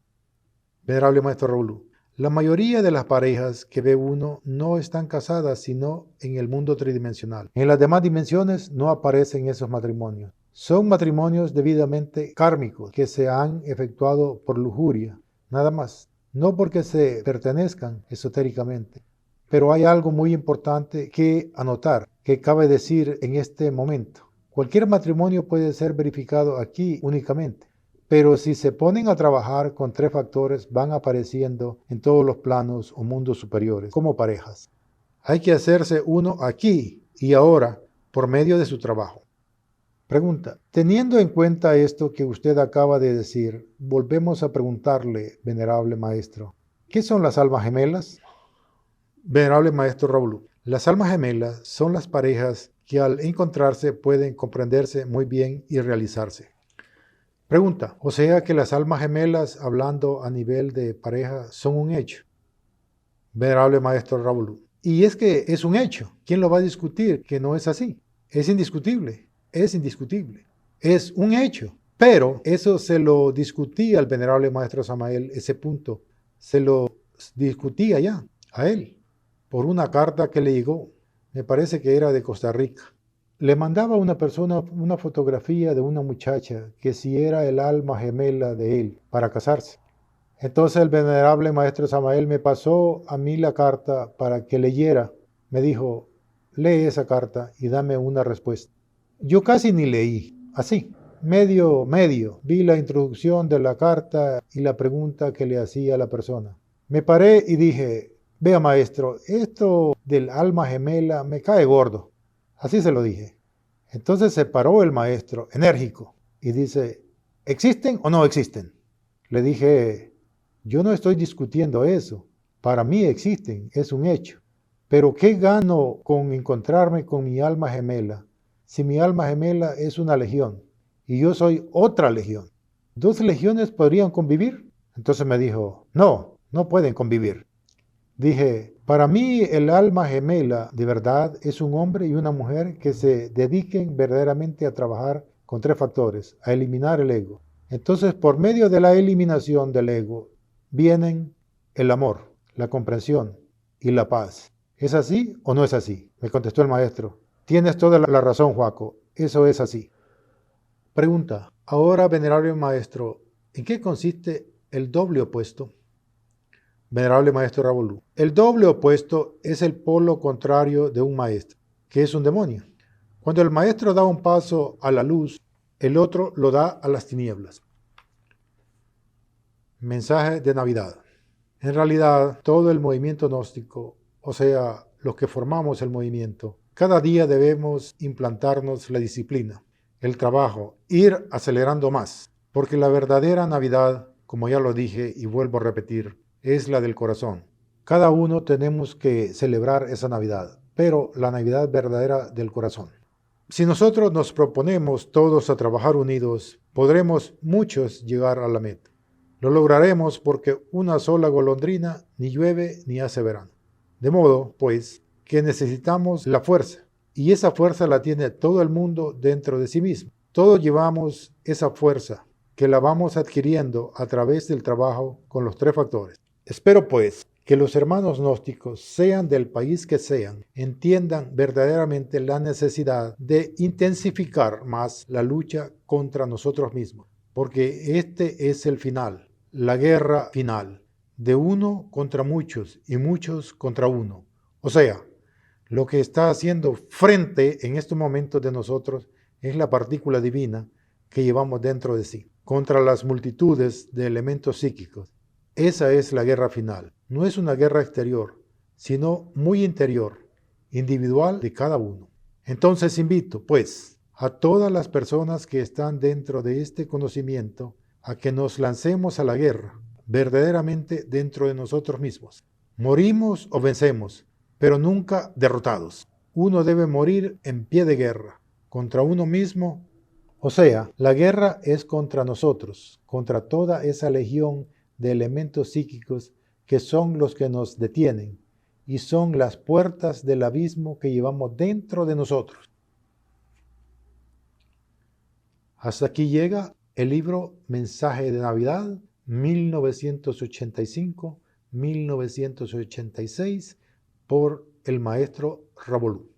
Venerable Maestro Raúl, la mayoría de las parejas que ve uno no están casadas sino en el mundo tridimensional. En las demás dimensiones no aparecen esos matrimonios. Son matrimonios debidamente kármicos que se han efectuado por lujuria, nada más, no porque se pertenezcan esotéricamente. Pero hay algo muy importante que anotar, que cabe decir en este momento. Cualquier matrimonio puede ser verificado aquí únicamente. Pero si se ponen a trabajar con tres factores, van apareciendo en todos los planos o mundos superiores como parejas. Hay que hacerse uno aquí y ahora por medio de su trabajo. Pregunta, teniendo en cuenta esto que usted acaba de decir, volvemos a preguntarle, venerable maestro, ¿qué son las almas gemelas? Venerable maestro Raúl, las almas gemelas son las parejas que al encontrarse pueden comprenderse muy bien y realizarse. Pregunta, o sea que las almas gemelas, hablando a nivel de pareja, son un hecho. Venerable maestro Raúl, y es que es un hecho. ¿Quién lo va a discutir que no es así? Es indiscutible, es indiscutible. Es un hecho. Pero eso se lo discutía al venerable maestro Samael, ese punto. Se lo discutía ya a él por una carta que le llegó. Me parece que era de Costa Rica. Le mandaba a una persona una fotografía de una muchacha que si era el alma gemela de él para casarse. Entonces el venerable maestro Samael me pasó a mí la carta para que leyera. Me dijo, lee esa carta y dame una respuesta. Yo casi ni leí, así, medio, vi la introducción de la carta y la pregunta que le hacía a la persona. Me paré y dije, vea maestro, esto del alma gemela me cae gordo. Así se lo dije. Entonces se paró el maestro, enérgico, y dice, ¿existen o no existen? Le dije, yo no estoy discutiendo eso. Para mí existen, es un hecho. Pero ¿qué gano con encontrarme con mi alma gemela si mi alma gemela es una legión y yo soy otra legión? ¿Dos legiones podrían convivir? Entonces me dijo, no, no pueden convivir. Dije, para mí el alma gemela de verdad es un hombre y una mujer que se dediquen verdaderamente a trabajar con tres factores, a eliminar el ego. Entonces, por medio de la eliminación del ego, vienen el amor, la comprensión y la paz. ¿Es así o no es así? Me contestó el maestro. Tienes toda la razón, Joaco. Eso es así. Pregunta. Ahora, venerable maestro, ¿en qué consiste el doble opuesto? Venerable maestro Raúl, el doble opuesto es el polo contrario de un maestro, que es un demonio. Cuando el maestro da un paso a la luz, el otro lo da a las tinieblas. Mensaje de Navidad. En realidad, todo el movimiento gnóstico, o sea, los que formamos el movimiento, cada día debemos implantarnos la disciplina. el trabajo, ir acelerando más, porque la verdadera Navidad, como ya lo dije y vuelvo a repetir, es la del corazón. Cada uno tenemos que celebrar esa Navidad, pero la Navidad verdadera del corazón. Si nosotros nos proponemos todos a trabajar unidos, podremos muchos llegar a la meta. Lo lograremos porque una sola golondrina ni llueve ni hace verano. De modo, pues, que necesitamos la fuerza, y esa fuerza la tiene todo el mundo dentro de sí mismo. Todos llevamos esa fuerza, que la vamos adquiriendo a través del trabajo con los tres factores. Espero, pues, que los hermanos gnósticos, sean del país que sean, entiendan verdaderamente la necesidad de intensificar más la lucha contra nosotros mismos, porque este es el final, la guerra final, de uno contra muchos y muchos contra uno. O sea, lo que está haciendo frente en estos momentos de nosotros es la partícula divina que llevamos dentro de sí, contra las multitudes de elementos psíquicos. Esa es la guerra final. No es una guerra exterior, sino muy interior, individual de cada uno. Entonces invito, pues, a todas las personas que están dentro de este conocimiento a que nos lancemos a la guerra, verdaderamente dentro de nosotros mismos. Morimos o vencemos, pero nunca derrotados. Uno debe morir en pie de guerra, contra uno mismo. O sea, la guerra es contra nosotros, contra toda esa legión de elementos psíquicos que son los que nos detienen y son las puertas del abismo que llevamos dentro de nosotros. Hasta aquí llega el libro Mensaje de Navidad 1985-1986 por el maestro Ravolú.